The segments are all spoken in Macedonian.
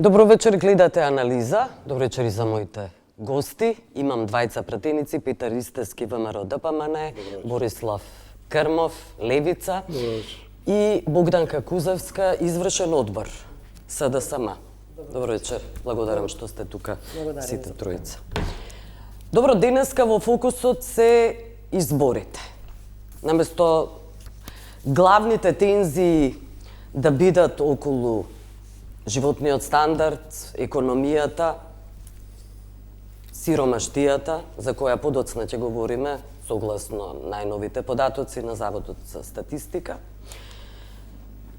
Добро вечер, гледате Анализа. Добро вечер и за моите гости. Имам двајца пратеници, Петар Ристевски, ВМРО ДПМН, Борислав Крмов, Левица и Богданка Кузевска, извршен одбор, СДСМ. Добро вечер, благодарам што сте тука сите тројца. Добро, денеска во фокусот се изборите. Наместо главните тензии да бидат околу животниот стандард, економијата, сиромаштијата, за која подоцна ќе говориме, согласно најновите податоци на Заводот за статистика.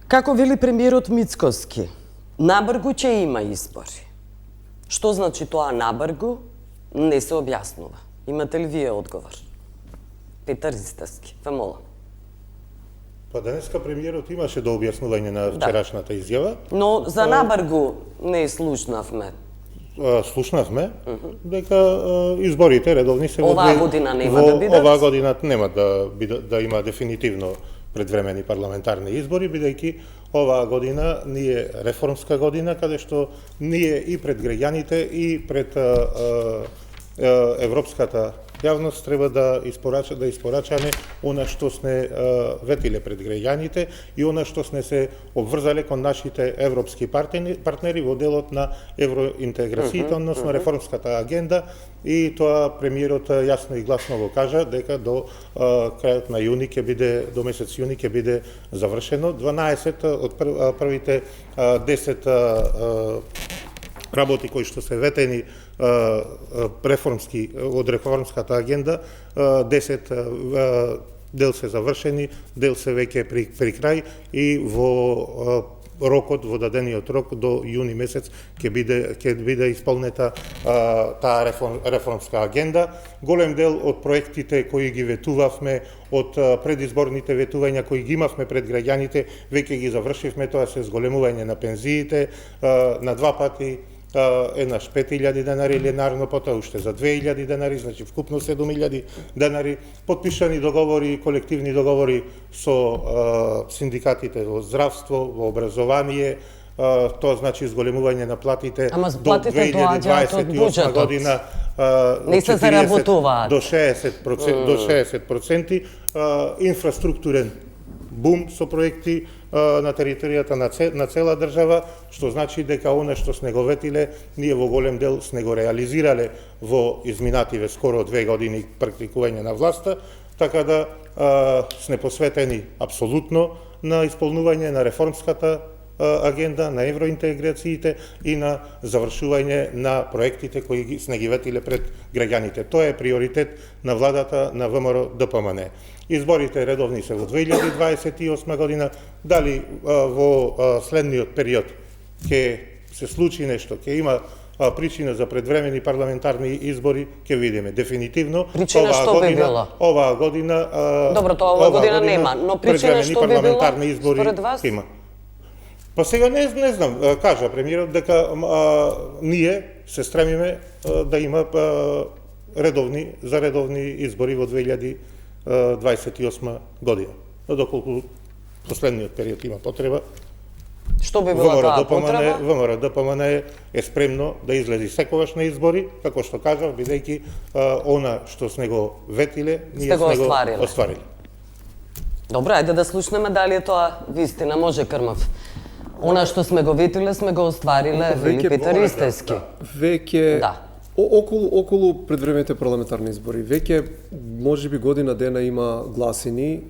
Како вели премиерот Мицкоски, набргу ќе има избори. Што значи тоа набргу? Не се објаснува. Имате ли вие одговор? Петар Ристевски, ве молам. Па денеска премиерот имаше до објаснување на вчерашната изјава. Но за набргу не слушнавме. Слушнавме дека изборите редовни се оваа година нема да бидат. Оваа година нема да има дефинитивно предвремени парламентарни избори, бидејќи оваа година ние реформска година, каде што ние и пред граѓаните и пред европската јавност треба да испорачаме она што сме ветиле пред граѓаните и она што сме се обврзале кон нашите европски партнери во делот на евроинтеграцијата, односно реформската агенда, и тоа премиерот јасно и гласно го кажа дека до крајот на јуни ќе биде, до месец јуни ќе биде завршено. 12 од првите 10 работи кои што се ветени реформски од реформската агенда, 10 дел се завршени, дел се веќе при крај и во рокот, во дадениот рок до јуни месец ќе биде исполнета таа реформска агенда. Голем дел од проектите кои ги ветувавме, од предизборните ветувања кои ги имавме пред граѓаните, веќе ги завршивме. Тоа се зголемување на пензиите на 2 пати, еднаш 5.000 денари линарно, потоа уште за 2.000 денари, значи вкупно 7.000 денари, подпишани договори, колективни договори со синдикатите во здравство, во образование, тоа значи зголемување на платите до 2028 година не се заработуваат до 60%, инфраструктурен бум со проекти на територијата на цела држава, што значи дека она што сме го ветиле, ние во голем дел сме го реализирале во изминативе скоро 2 години практикување на власта, така да сме посветени апсолутно на исполнување на реформската агенда, на евроинтеграциите и на завршување на проектите кои сме ги ветиле пред граѓаните. Тоа е приоритет на владата на ВМРО ДПМН. Изборите редовни се во 2028 година, дали во следниот период ќе се случи нешто, ќе има причина за предвремени парламентарни избори, ќе видиме дефинитивно. Причина што би била? Оваа година добро, тоа оваа година нема, но причина што би била според вас? Има. Па сега не знам, кажа премиерот дека ние се стремиме да има редовни избори во 2028 година. Но доколку последниот период има потреба, што би била таа потреба? ВМРО ДПМН е спремно да излези секогаш на избори, како што кажав, бидејќи она што сме го ветиле, ние сме го оствариле. Добро, ајде да слушнеме дали е тоа вистина. Може, Крмов. Она што сме го ветиле, сме го оствариле, вели Петар Ристевски. Веќе околу предвремените парламентарни избори, веќе можеби година дена има гласини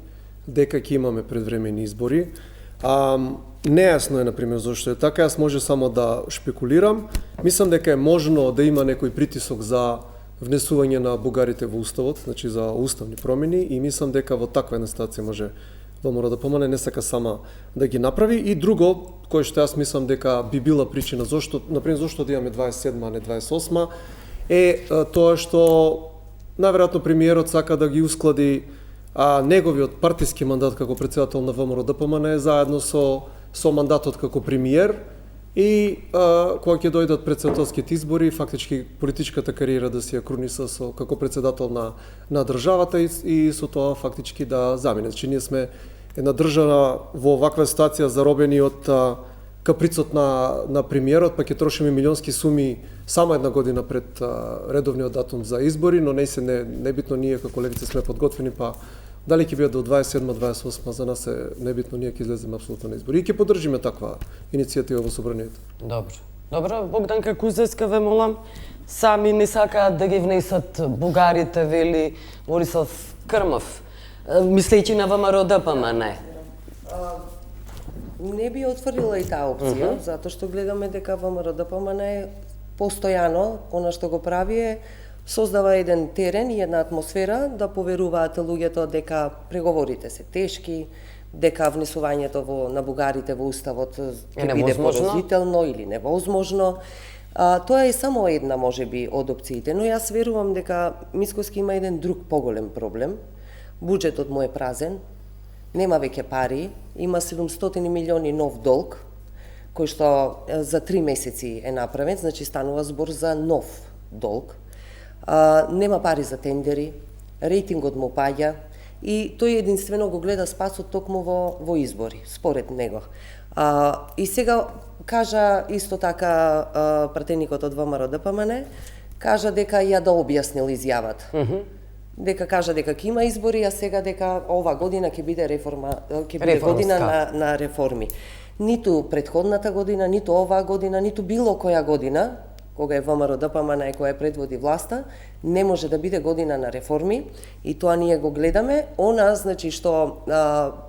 дека ќе имаме предвремени избори. Нејасно е, например, зашто е така. Јас може само да шпекулирам. Мислам дека е можно да има некој притисок за внесување на бугарите во уставот, значи за уставни промени, и мислам дека во таква една ситуација може ВМРО ДПМН не сака сама да ги направи. И друго, кој што јас мислам дека би била причина зашто, например, зашто да имаме 27, а не 28, е тоа што најверојатно премиерот сака да ги усклади неговиот партиски мандат како претседател на ВМРО ДПМН заедно со мандатот како премиер, и кога ќе дојдат претседателските избори, фактички политичката кариера да си ја круниса како претседател на државата и со тоа фактички да замине. Значи ние сме една држава во оваква ситуација заробени од каприцот на премиерот, па ќе трошиме милионски суми само една година пред редовниот датум за избори, но небитно ние како левица сме подготвени, па дали ќе биде до 27-28, за нас е небитно, ние ќе излеземе апсолутно на избори и ќе поддржиме таква иницијатива во собранието. Добро, Богданка Кузевска, ве молам, сами не сакаат да ги внесат бугарите, вели Борислав Крмов, мислејќи на ВМРО-ДПМН. Не би отврдила и таа опција, затоа што гледаме дека ВМРО-ДПМН постојано, она што го прави е, создава еден терен и една атмосфера да поверуваат луѓето дека преговорите се тешки, дека внесувањето на бугарите во уставот ќе биде поразително или невозможно. Тоа е само една, можеби, од опциите, но јас верувам дека Мицкоски има еден друг поголем проблем. Буџетот му е празен, нема веќе пари, има 700 милиони нов долг, кој што за 3 месеци е направен, значи станува збор за нов долг. Нема пари за тендери, рейтингот му паѓа и тој единствено го гледа спасот токму во избори, според него. И сега кажа исто така пратеникот од ВМРО-ДПМН, кажа дека ја да објаснил изјавата. Дека кажа дека ќе има избори, а сега дека ова година ќе биде година на реформи. Ниту претходната година, ниту оваа година, ниту било која година, кога е ВМРО-ДПМН и која предводи власта, не може да биде година на реформи и тоа ние го гледаме. Она, значи, што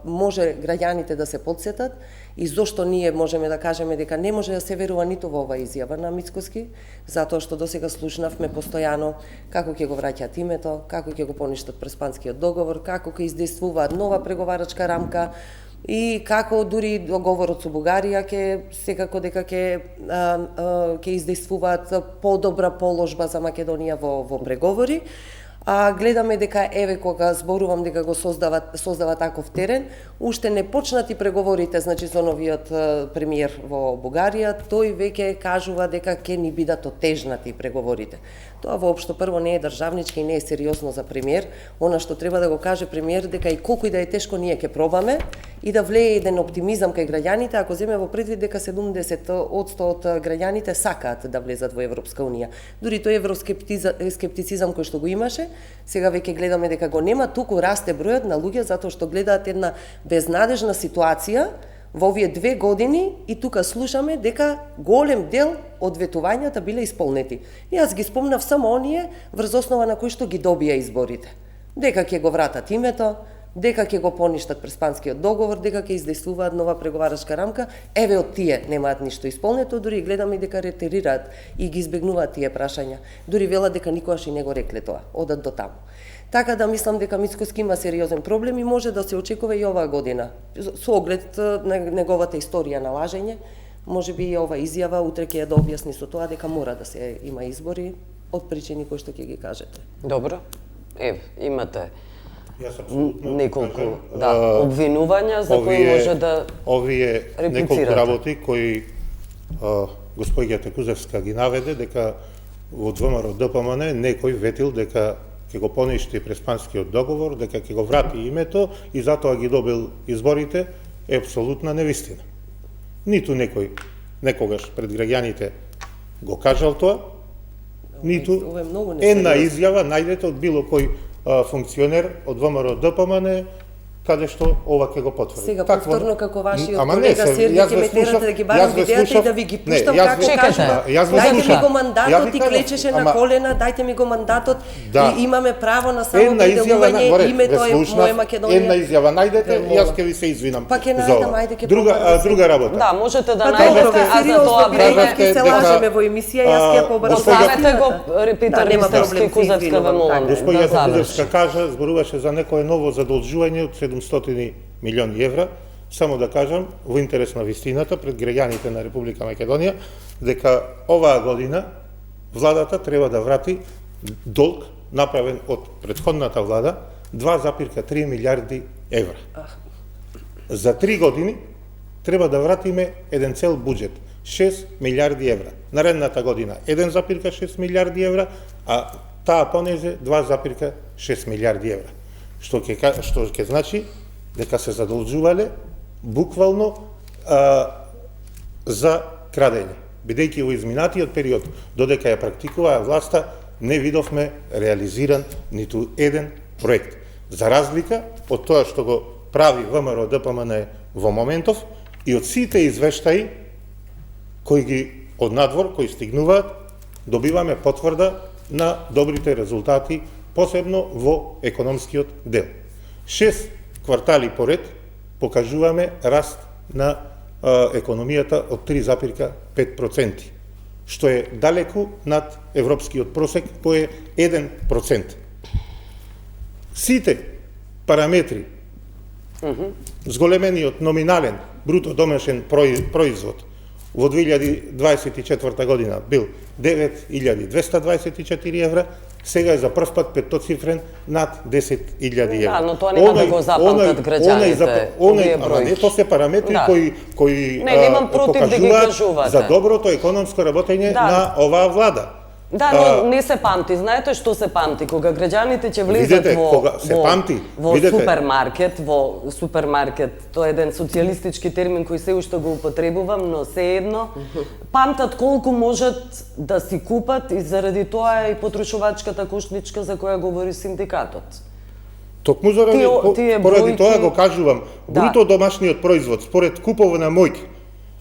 може граѓаните да се потсетат и зошто ние можеме да кажеме дека не може да се верува ниту во оваа изјава на Мицкоски, затоа што досега слушнавме постојано како ќе го враќаат името, како ќе го поништат Преспанскиот договор, како ќе издействуваат нова преговарачка рамка, и како дури договорот со Бугарија ќе секако дека ќе издействуваат подобра положба за Македонија во преговори. Гледаме дека еве кога зборувам дека го создава таков терен, уште не почнати преговорите, значи со новиот премиер во Бугарија, тој веќе кажува дека ќе ни бидат отежнати преговорите. Тоа воопшто прво не е државнички и не е сериозно за премиер. Она што треба да го каже премиер дека и колку и да е тешко ние ќе пробаме и да влее еден оптимизам кај граѓаните, ако земе во предвид дека 70% од граѓаните сакаат да влезат во Европска унија. Дури тој евроскептицизам кој што го имаше, сега веќе гледаме дека го нема, туку расте бројот на луѓе затоа што гледаат една безнадежна ситуација во овие 2 години и тука слушаме дека голем дел од ветувањата биле исполнети. Јас ги спомнав само оние врз основа на кои што ги добија изборите. Дека ќе го вратат името, дека ќе го поништат Преспанскиот договор, дека ќе издействуваат нова преговарачка рамка, еве од тие немаат ништо исполнето, дури гледаме дека ретерираат и ги избегнуваат тие прашања. Дури велат дека никогаш и не го рекле тоа, одат до таму. Така да мислам дека Мицкоски има сериозен проблем и може да се очекува и оваа година. Со оглед на неговата историја на лажење, може би и ова изјава утре ќе ја да објасни со тоа дека мора да се има избори од причини кои што ќе ги кажете. Добро. Имате неколку обвинувања за кои може да овие неколку работи кои господјата Кузевска ги наведе, дека во ВМРО-ДПМН некој ветил дека ќе го поништи Преспанскиот договор, дека ќе го врати името и затоа ги добил изборите, е апсолутна невистина. Ниту некој некогаш пред граѓаните го кажал тоа, ниту една изјава најдете од било кој функционер од ВМРО-ДПМН каде што ова ќе го потврди. Сега повторно како вашиот колега Серги ќе ме терате да ги барам видеата и да ви ги пуштам како кажува. Дајте ми го мандатот и клечеше на колена, дајте ми го мандатот и имаме право на самоопределување, името е моја Македонија. Една изјава најдете, јас ќе ви се извинам. Па ќе најдам, ајде ќе друга работа. Да, можете да најдете, а за тоа време ќе се лажеме во емисија, јас ќе побарам. Оставете го Питер Ристевски Кузевска ве молам. Господја Кузевска кажа, зборуваше за некое ново задолжување од 700 милиони евра. Само да кажам, во интерес на вистината, пред граѓаните на Република Македонија, дека оваа година владата треба да врати долг направен од претходната влада 2,3 милиарди евра. За 3 години треба да вратиме еден цел буџет, 6 милиарди евра. Наредната година 1,6 милиарди евра, а таа понеже 2,6 милиарди евра. Што ќе значи дека се задолжувале буквално за крадење. Бидејќи во изминатиот период, додека ја практикуваа власта, не видовме реализиран ниту еден проект. За разлика од тоа што го прави ВМРО ДПМН во моментов и од сите извештаи кои ги од надвор, кои стигнуваат, добиваме потврда на добрите резултати, посебно во економскиот дел. 6 квартали поред покажуваме раст на економијата од 3,5%, што е далеку над европскиот просек кој е 1%. Сите параметри, зголемениот номинален бруто домашен производ во 2024 година бил 9.224 евра, сега е за прв пат петтоцифрен над 10.000 евра. Да, но тоа нема да го запамтат граѓаните, овие бројки. Тоа се параметри кои немам против да ги покажуваат кажувате. за доброто економско работење на оваа влада. Да, но не се памти. Знаете што се памти? Кога граѓаните ќе влезат во супермаркет, тоа е еден социјалистички термин кој се уште го употребувам, но се памтат колку можат да си купат и заради тоа и потрошувачката кошничка за која говори синдикатот. Токму поради тоа го кажувам, бруто домашниот производ според куповна моќ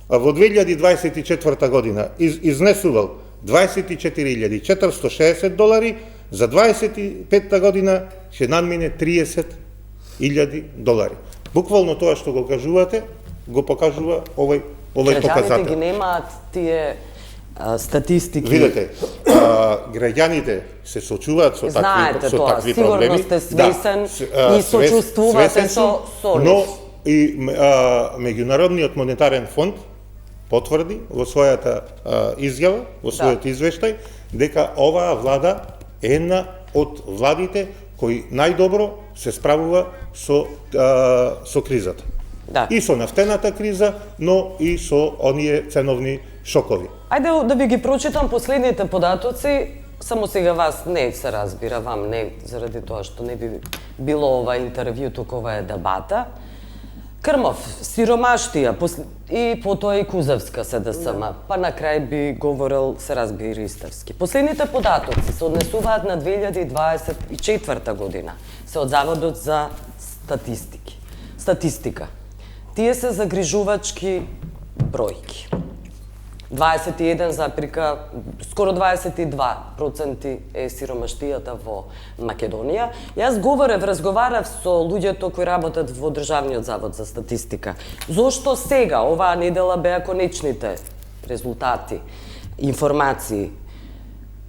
во 2024 година изнесувал $24,460, за 25-та година ќе надмине $30,000. Буквално тоа што го кажувате, го покажува овој показател. Граѓаните ги немаат тие статистики. Видете, граѓаните се сочуваат со такви проблеми. Сигурно сте свесен и сочувствувате со нив. Но и Меѓународниот монетарен фонд потврди во својата изјава, во својот извештај, дека оваа влада е една од владите кои најдобро се справува со кризата. Да. И со нафтената криза, но и со оние ценовни шокови. Ајде да ви ги прочитам последните податоци, само сега вас не се разбира, вам не, заради тоа што не би било ова интервју, туку ова е дебата. Крмов, сиромаштија и потоа и Кузевска СДСМ, па на крај би говорил се разбира Ристевски. Последните податоци се однесуваат на 2024 година, се од Заводот за статистика. Тие се загрижувачки бројки. 21, скоро 22% е сиромаштијата во Македонија. Јас разговарав со луѓето кои работат во Државниот завод за статистика. Зошто сега, оваа недела беа конечните резултати, информации?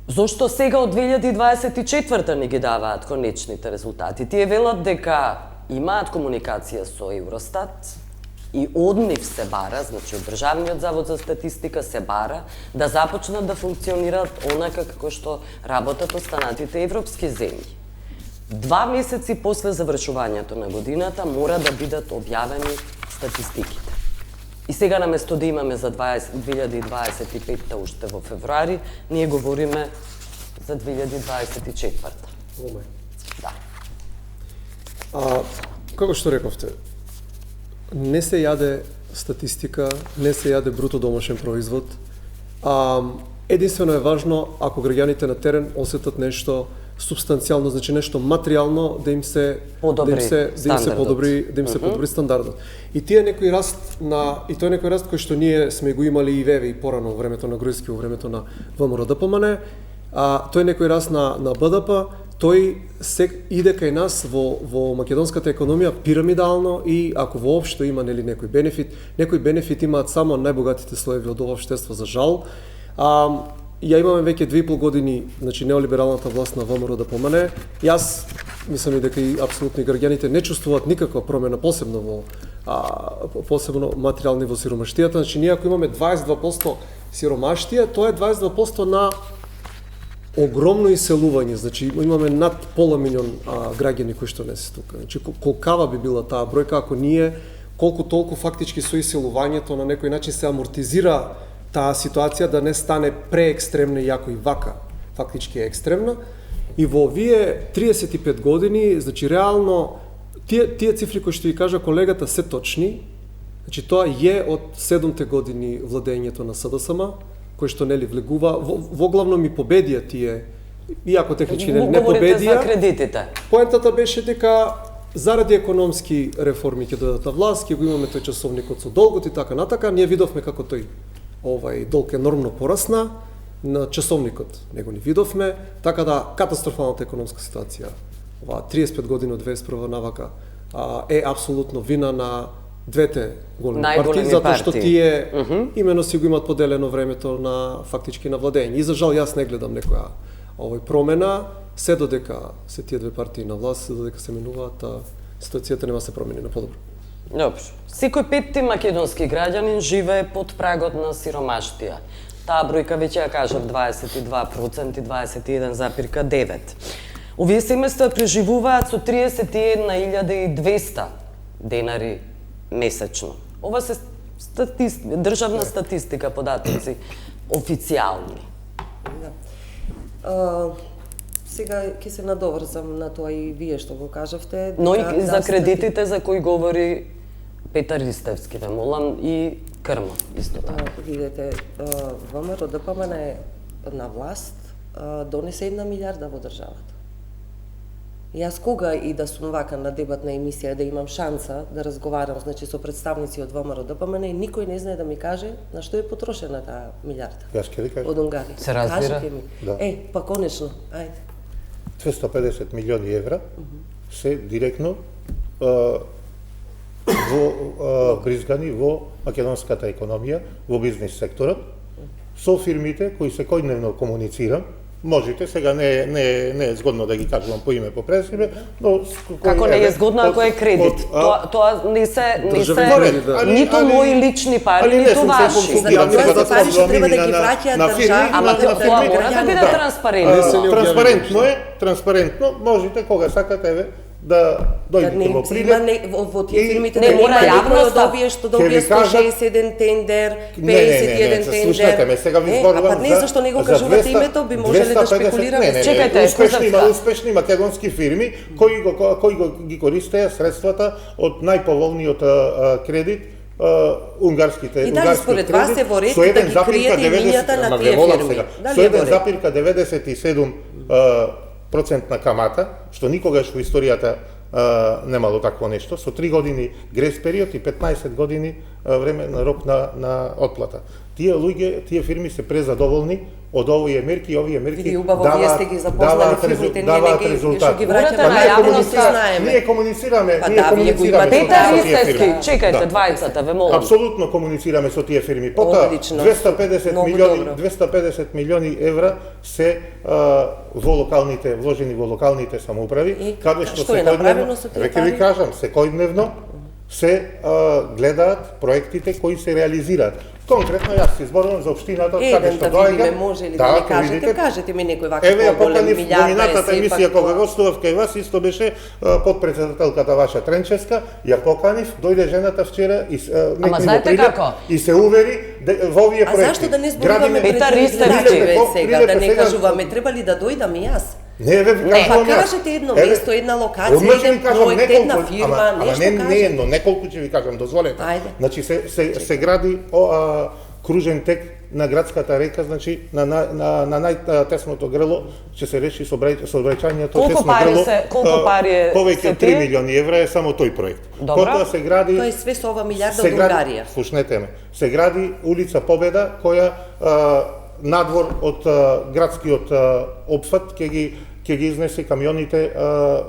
Зошто сега од 2024 не ги даваат конечните резултати? Тие велат дека имаат комуникација со Евростат, и од нив се бара, значи од Државниот завод за статистика се бара да започнат да функционираат онака како што работат останатите европски земји. 2 месеци после завршувањето на годината мора да бидат објавени статистиките. И сега наместо да имаме за 2025 уште во февруари, ние говориме за 2024. Да. Како што рековте, не се јаде статистика, не се јаде бруто домашен производ. Единствено е важно ако граѓаните на терен осетат нешто субстанцијално, значи нешто материјално да им се подобри стандардот. И тој некој раст кој што ние сме го имали и веве и порано во времето на Груевски, во времето на ВМРО ДПМН, тој некој раст на БДП, тој се иде кај нас во македонската економија пирамидално и ако воопшто има некој бенефит имаат само најбогатите слоеви од ова општество, за жал. Ја имаме веќе 2,5 години, значи неолибералната власт на ВМРО ДПМН. Јас мислам и дека и апсолутно граѓаните не чувствуваат никаква промена, посебно материјални во сиромаштијата. Значи ние ако имаме 22% сиромаштија, тоа е 22% на огромно иселување, значи имаме над пола милион граѓани кои што не се тука. Значи колкава би била таа бројка ако ние колку толку фактички со иселувањето на некој начин се амортизира таа ситуација да не стане преекстремна, иако и вака фактички е екстремна. И во овие 35 години, значи реално тие цифри кои што ви кажа колегата се точни. Значи тоа е од 7-те години владењето на СДСМ, кој што нели влегува, воглавно ми победија тие, иако технички не победија. Говорите за кредитите. Поентата беше дека заради економски реформи ќе дојдат на власт, ќе го имаме тој часовникот со долгот и така натака, ние видовме како тој долг енормно порасна, на часовникот него не видовме, така да катастрофалната економска ситуација, ова 35 години од 21 навака, е апсолутно вина на двете големи партии, затоа што тие имено си го имат поделено времето на фактички на владење. И за жал јас не гледам некоја промена, се додека се тие две партии на власт, се додека се менуваат, ситуацијата нема се промени на подобро. Добро. Секој петти македонски граѓанин живее под прагот на сиромаштија. Таа бројка веќе ја кажав 22%, 21,9%. Овие семејства преживуваат со 31.200 денари месечно. Ова се државна статистика, податоци официјални. Сега ќе се надоврзам на тоа и вие што го кажавте. Но и за кредитите за кои говори Петар Ристевски, ве молам, и Крмов исто така. Видете, ВМРО ДПМН е на власт, донесе 1 милиарда во државата. Јас кога и да сум вака на дебатна емисија, да имам шанса да разговарам, значи, со представници од ВМРО ДПМН, никој не знае да ми каже на што е потрошена таа милиарда. Јас ќе ви кажам. Од Унгарија. Се разбира? Да. Па конечно, ајде. 250 милиони евра се директно бризгани во македонската економија, во бизнис секторот, со фирмите кои секојдневно комуницирам. Можете, сега не е згодно да ги кажувам по име по презиме, но како не е згодно ако е кредит. Тоа не се ниту мои лични пари, ниту ваши. Пари што треба да ги враќаат држава, ама тоа мора да биде транспарентно. Транспарентно, можете кога сакате да дојдете во прилеп. Во тие фирмите не мора јавно да овие што добија 161 тендер, 51 тендер. Слушнете ме, сега ви зборувам за... Па не, зашто не го кажувате името, би можеле да спекулираме. Чекајте, успешни македонски фирми кои ги користеа средствата од најповолниот кредит, унгарските и дали според вас е во ред да ги криете имињата на тие фирми? Со 1,97% камата, што никогаш во историјата немало такво нешто, со 3 години грес период и 15 години време на рок на отплата. Тие луѓе, тие фирми се презадоволни од овие мерки и овие мерки даваат резултат. Ние комуницираме Петар Ристевски, чекајте двајцата, ве молам. Апсолутно комуницираме со тие фирми. Потоа 250 милиони евра се вложени во локалните самоуправи, каде што секојдневно, веќе ви кажам, секојдневно се гледаат проектите кои се реализираат. Конкретно јас се зборувам за општината каде што доаѓа. Може ли да ми кажете ми некој вака поголем милиарда? Минатата емисија кога гостував кај вас исто беше подпредседателката ваша Тренчевска, ја поканив, дојде жената вчера и и се увери во овие проекти. А зашто да не зборуваме Петар Ристевски сега, да не кажуваме, треба ли да дојдам и јас? Не, па кажете едно место, една локација, еден проект, една фирма, нешто кажете. Не едно, неколку ќе ви кажам, дозволете. Значи се гради кружен тек на градската река, значи на најтесното грло ќе се реши сообраќајното тесно грло. Колку пари е? Повеќе од 3 милиони евра е само тој проект. Потоа се гради... Тоа е све со ова милиарда од Унгарија. Слушнете ме. Се гради улица Победа, која надвор од градскиот опфат ќе ги изнесе камионите,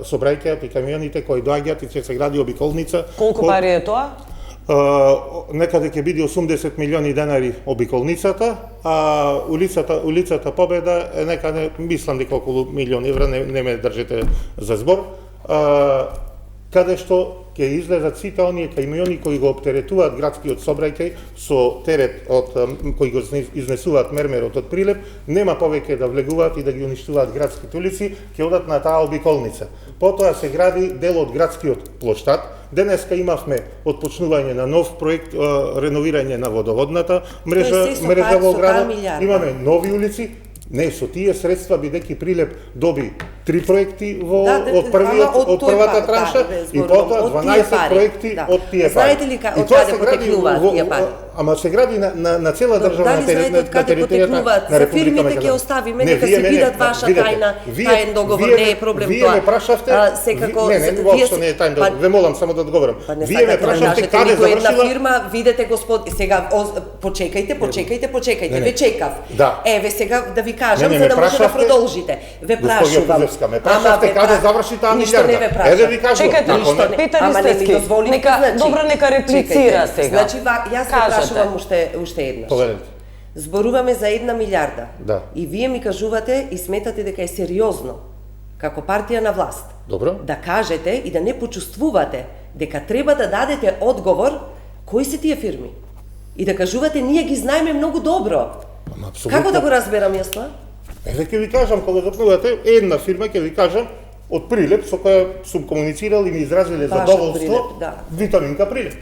собрајќаат и камионите кои доаѓаат и ќе се гради обиколница. Колку пари е тоа? Некаде ќе биде 80 милиони денари обиколницата, а улицата Победа е некаде, мислам дека околу милион евра, не ме држите за збор, каде што ќе излезат сите оние камиони кои го оптеретуваат градскиот собрајкај со терет кои го изнесуваат мермерот од Прилеп, нема повеќе да влегуваат и да ги уништуваат градските улици, ќе одат на таа обиколница. Потоа се гради дел од градскиот плоштад. Денеска имавме отпочнување на нов проект, реновирање на водоводната мрежа во градот. Имаме нови улици. Не, со тие средства, бидејќи Прилеп доби 3 проекти во Да, од првиот ама од од тој првата пар, транша да, и потоа од тие 12 пари, проекти да. од тие пари. Знаете ли И од тоа каде се гради потекнуваат тие пари? Ама се гради на цела држава Дали на знаете од каде потекнуваат? За фирмите ќе оставиме, нека се бидат ваша тајна, тајен договор, не е проблем тоа. Вие ме прашавте, секако не, воопшто не е тајн договор. Ве молам само да одговорам. Вие ме прашавте каде завршила фирма, видете сега почекајте. Ве чекав. Да. Еве сега да ви кажам Не, за ме да може да прашавте, продолжите. Ве прашувам. Ме прашавте каде заврши таа Ништо не ве милиарда. прашав. Еве ви кажувам. Чекајте, Ништо не. Петар Ама не ми Истевски, дозволите, нека- добро, нека реплицира чекајте. сега. Значи, јас се Кажете. прашувам уште еднаш. Поведете. Зборуваме за 1 милиарда. Да. И вие ми кажувате и сметате дека е сериозно, како партија на власт, Добро. да кажете и да не почувствувате дека треба да дадете одговор кои се тие фирми. И да кажувате ние ги знаеме многу добро. Ама апсолутно. Како да го разберам јас тоа? Еве ќе ви кажам, кога запнувате, една фирма ќе ви кажам од Прилеп со која сум комуницирал и ми изразиле Баш од задоволство, Прилеп, да. Витаминка Прилеп.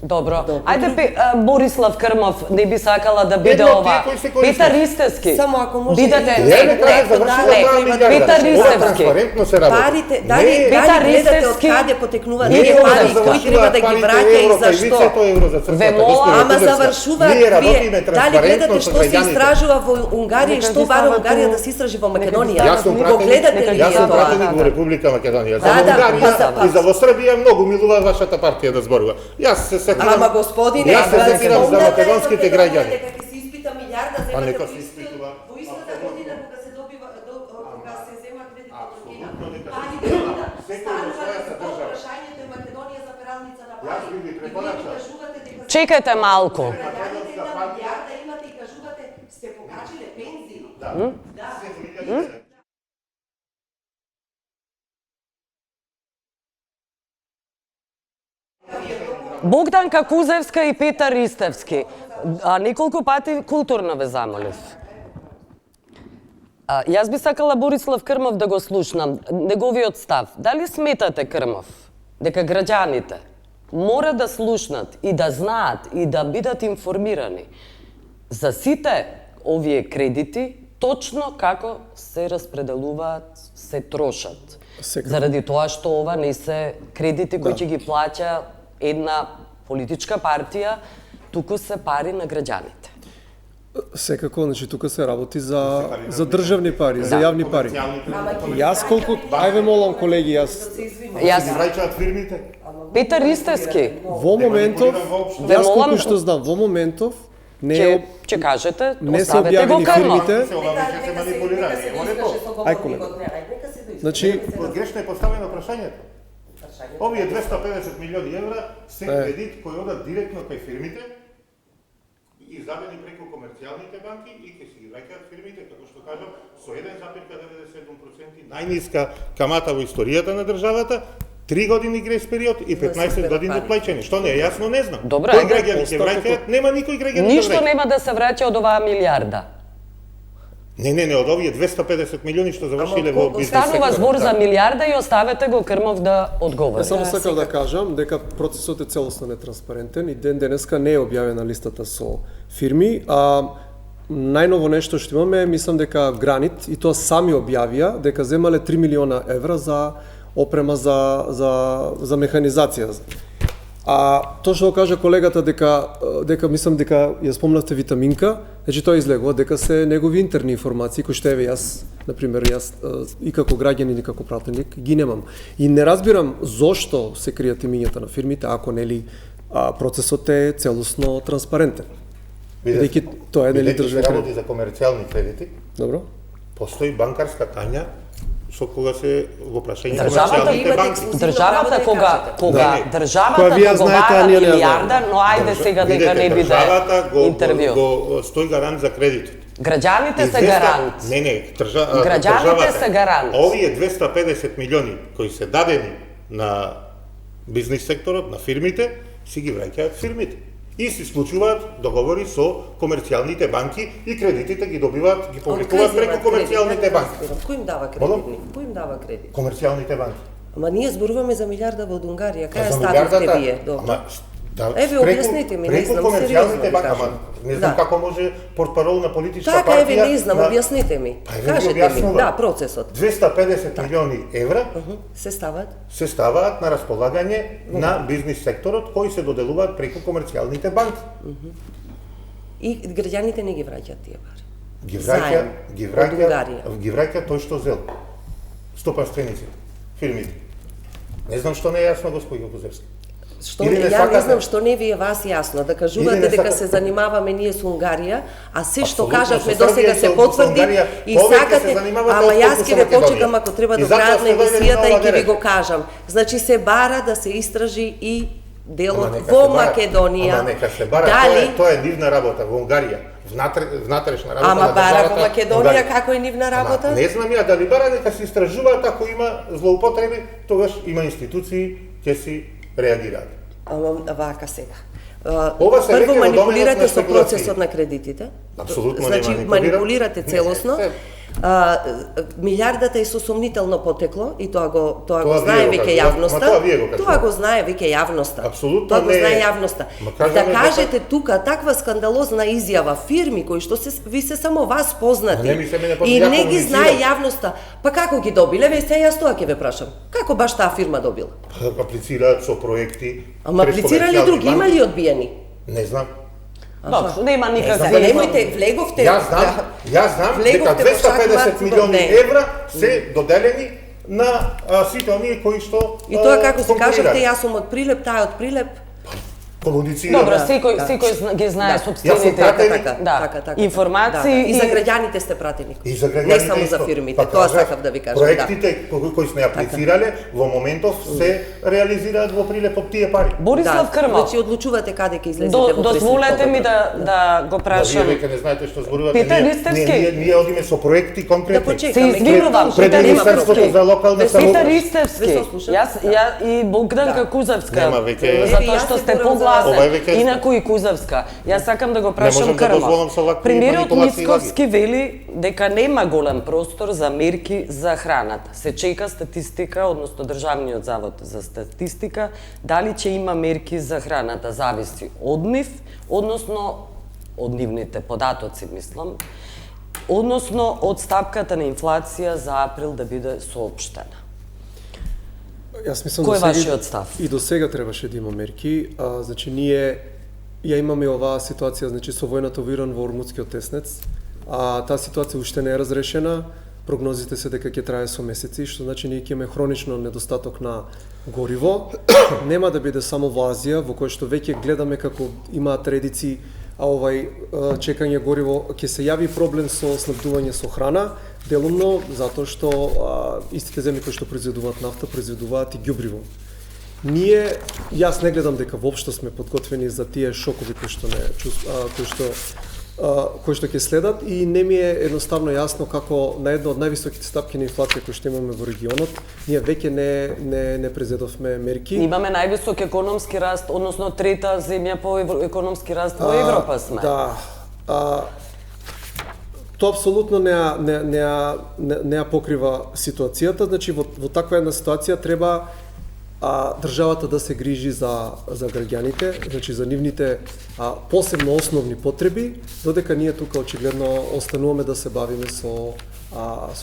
Добро. Ајде, Борислав Крмов не би сакала да биде Едно од ова. тие кои се користат. Петар Истевски. Само ако може Бидете, и- Ја не кажа завршила не, 2 милиарда. Петар Ова Истевски. транспарентно се работи. Парите, Не, дали Петар гледате од Истевски, каде потекнуваат не тие може пари, да кои треба да ги враќа и за што? евро за црквата, Ве мола, господине Ама Кузевска. завршуваат Ние вие, работиме дали транспарентно гледате со што се граѓаните. истражува во Унгарија и Нека што ги бара стават Унгарија у- да се истражи во Нека ги Македонија? Јас сум Го пратеник, гледате ли јас вие сум тоа? пратеник во Република Македонија. За Да, да, Унгарија па- и за во Србија многу милува вашата партија да зборува. Јас се сетирам. Ага, господине, Јас се сетирам за спомнете македонските граѓани. Дека ќе се испита милиарда, А земате нека во се истиот- испитува. во истата година кога се добива кога се зема кредит од Туркина. Апсолутно нека се Парите испитува. да Секој во стануваат својата од држава. прашањето е Македонија за пералница на пари. Јас би ви И вие препорачал. ми кажувате дека Чекајте малку. граѓаните 1 милиарда имате и кажувате сте покачиле пензии. Да. Да. 7.000. Богданка Кузевска и Петар Истевски. Неколку пати културно ве замолив. Јас би сакала Борислав Крмов да го слушнам, неговиот став. Дали сметате, Крмов, дека граѓаните мора да слушнат и да знаат и да бидат информирани за сите овие кредити, точно како се распределуваат, се трошат? Секако. Заради тоа што ова не се кредити кои ќе ги плаќа една политичка партија, туку се пари на граѓаните. Секако, значи тука се работи за државни пари, за јавни пари. Јас колку, ајде молам колеги, јас Јас Враќаат фирмите. Петар Истевски, во моментов, Ве јас молам- колку што знам, во моментов не е ќе кажете, не се оставете го објавени Крмов. фирмите. Се ова веќе се манипулира. Ево не то. Ај, колега. Значи, Грешно е поставено прашањето. Овие 250 милиони евра се кредит кој одат директно кај фирмите, издадени преку комерцијалните банки и ќе си ги враќаат фирмите, како што кажам, со 1,97%, најниска камата во историјата на државата, 3 години грес период и 15 години плаќање. Што не е јасно, не знам. Добро, Кој ајде, граѓани ќе враќаат? Нема никој граѓани да Ништо враќа. нема да се враќа од оваа милиарда. Не, од овие 250 милиони што завршиле во бизнес секторот. Станува збор за милиарда и оставете го Крмов да одговори. само сакав да кажам дека процесот е целосно нетранспарентен и ден денеска не е објавена листата со фирми, а најново нешто што имаме, мислам дека Гранит и тоа сами објавија дека земале 3 милиона евра за опрема за механизација. А тоа што кажа колегата дека мислам дека ја спомнавте витаминка, значи тоа излегува дека се негови интерни информации кои што еве јас, на пример, јас и како граѓанин и како пратеник ги немам. И не разбирам зошто се кријат имињата на фирмите ако нели процесот е целосно транспарентен. Бидејќи тоа е нели Бидејќи се државен работи кредит. за комерцијални кредити, Добро? постои банкарска тања со кога се во прашање Државата комерцијалните банки. Државата кога Да, државата Која вие знаете, а договара ние не ја милиарда, но ајде сега дека не биде државата интервју. го стои гарант за кредитите. Граѓаните се гарант. Не, Граѓаните државата. се гарант. Овие 250 милиони кои се дадени на бизнис секторот, на фирмите, си ги враќаат фирмите. И се случуваат договори со комерцијалните банки и кредитите ги добиваат, ги публикуваат преку комерцијалните банки. Кој им дава Молам? кредит? Кој им дава кредит? Комерцијалните банки. Ама ние зборуваме за милиарда од Унгарија. Кај За ставивте милиардата, вие? Добро. ама Да, Еве, објаснете ми, не знам, преку сериозно комерцијалните ви банки, кажам. ама не знам како може портпарол на политичка Така, партија... еве, не знам, објаснете ми. Па, еве, Кажете ми, објаснувам. да, процесот. 250 милиони евра Се стават? се ставаат на располагање на бизнис секторот, кои се доделуваат преку комерцијалните банки. И граѓаните не ги враќаат тие пари. Ги Заем од Унгарија. ги враќа тој што зел. Стопанствениците, фирмите. Не знам што не е јасно, господи Козевски. Што Или не ја не сакате? знам што не ви е вас јасно да Или кажувате не дека сакате? се занимаваме ние со Унгарија, а се што Апсолутно, кажавме со Србија досега и се со потврди Унгарија и повеќе се сакате, занимавате ама јас отколку ќе со ве Македонија. почекам ако треба И до затоа крајот на сте дојдени емисијата на и ова ќе ви дерево. го кажам. Значи се бара да се истражи и делот Ама нека во се бара. Македонија. Ама нека се бара, Дали тоа е нивна работа во Унгарија. Внатрешна работа Ама на бара државата во Македонија Унгарија. како е нивна работа? Ама, не знам ја дали бара, нека се истражуваат ако има злоупотреби, тогаш има институции ќе си реагираат. Ама вака сега. Ова се Прво веќе во манипулирате доменот на со спекулации. процесот на кредитите. Апсолутно не Значи манипулирам. манипулирате Не, целосно. не. Милиардата е со сомнително потекло и тоа го Тоа знае вие го веќе кажувате. јавноста. Ма тоа вие го кажувате. Тоа го знае веќе јавноста. Апсолутно тоа го не е. знае јавноста. Ма Да кажаме кажете тука таква скандалозна изјава фирми кои што се ви се само вас познати Ма не ми се мене и познати, ја не ги знае комуницирам. јавноста. Па како ги добиле? Ве се јас тоа ќе ве прашам. Како баш таа фирма добила? Аплицираат со проекти. Ама през аплицирали комерцијални други, има банки. ли одбиени? Не знам. Добро, нема никаква. знам. Немојте, влеговте. Јас знам дека Влеговте во 250 шахмат, милиони не. евра се доделени на сите оние кои што И тоа како се конкурираат. кажавте, јас сум од Прилеп, таа е од Прилеп. Комуницира. Добро, Да, секој да. ги знае Јас сум собствените пратеник. информации И за граѓаните сте пратеник. И за граѓаните Не само исто. за фирмите, Па тоа кажав, сакав да ви кажам. Проектите кои сме аплицирале во моментов се реализираат во Прилеп од тие пари. Борислав Крмов, Значи одлучувате каде ќе излезете во дозволете ми да го Да, прашам. вие веќе не знаете што зборувате. Петар Ние- Ристевски. Ние одиме со проекти Да конкретни. почекаме. Се извинувам, Пред Петар Министерството Ристевски. за локална Петар самоуправа. Петар Ве Ристевски, сослушав. ја и Богданка Да. Кузавска, Нема, веќе- затоа Јас што се сте борам за погласен. Ова е веќе- Инаку и Кузавска. Јас сакам да го прашам можам да дозволам Крмов. со вакви Премиерот манипулации и лаги. Мицковски вели дека нема голем простор за мерки за храната. Се чека статистика, односно Државниот завод за статистика, дали ќе има мерки за храната, зависи од нив, односно од нивните податоци, мислам, односно од стапката на инфлација за април да биде соопштена. Јас мислам Кој е сега вашиот став? И до сега требаше да има мерки. Значи ние ја имаме оваа ситуација, значи со војната во Иран во Ормутскиот теснец. Таа ситуација уште не е разрешена. Прогнозите се дека ќе трае со месеци, што значи ние ќе имаме хронично недостаток на гориво. Нема да биде само во Азија, во кој што веќе гледаме како имаат традици чекање гориво, ќе се јави проблем со снабдување со храна, делумно затоа што истите земји кои што произведуваат нафта, произведуваат и ѓубриво. Ние, јас не гледам дека воопшто сме подготвени за тие шокови кои што кои што ќе следат и не ми е едноставно јасно како на една од највисоките стапки на инфлација кои што имаме во регионот, ние веќе не презедовме мерки. Имаме највисок економски раст, односно трета земја по економски раст во Европа сме. Да. Тоа апсолутно не ја покрива ситуацијата, значи во таква една ситуација треба државата да се грижи за граѓаните, значи за нивните посебно основни потреби, додека ние тука очигледно остануваме да се бавиме со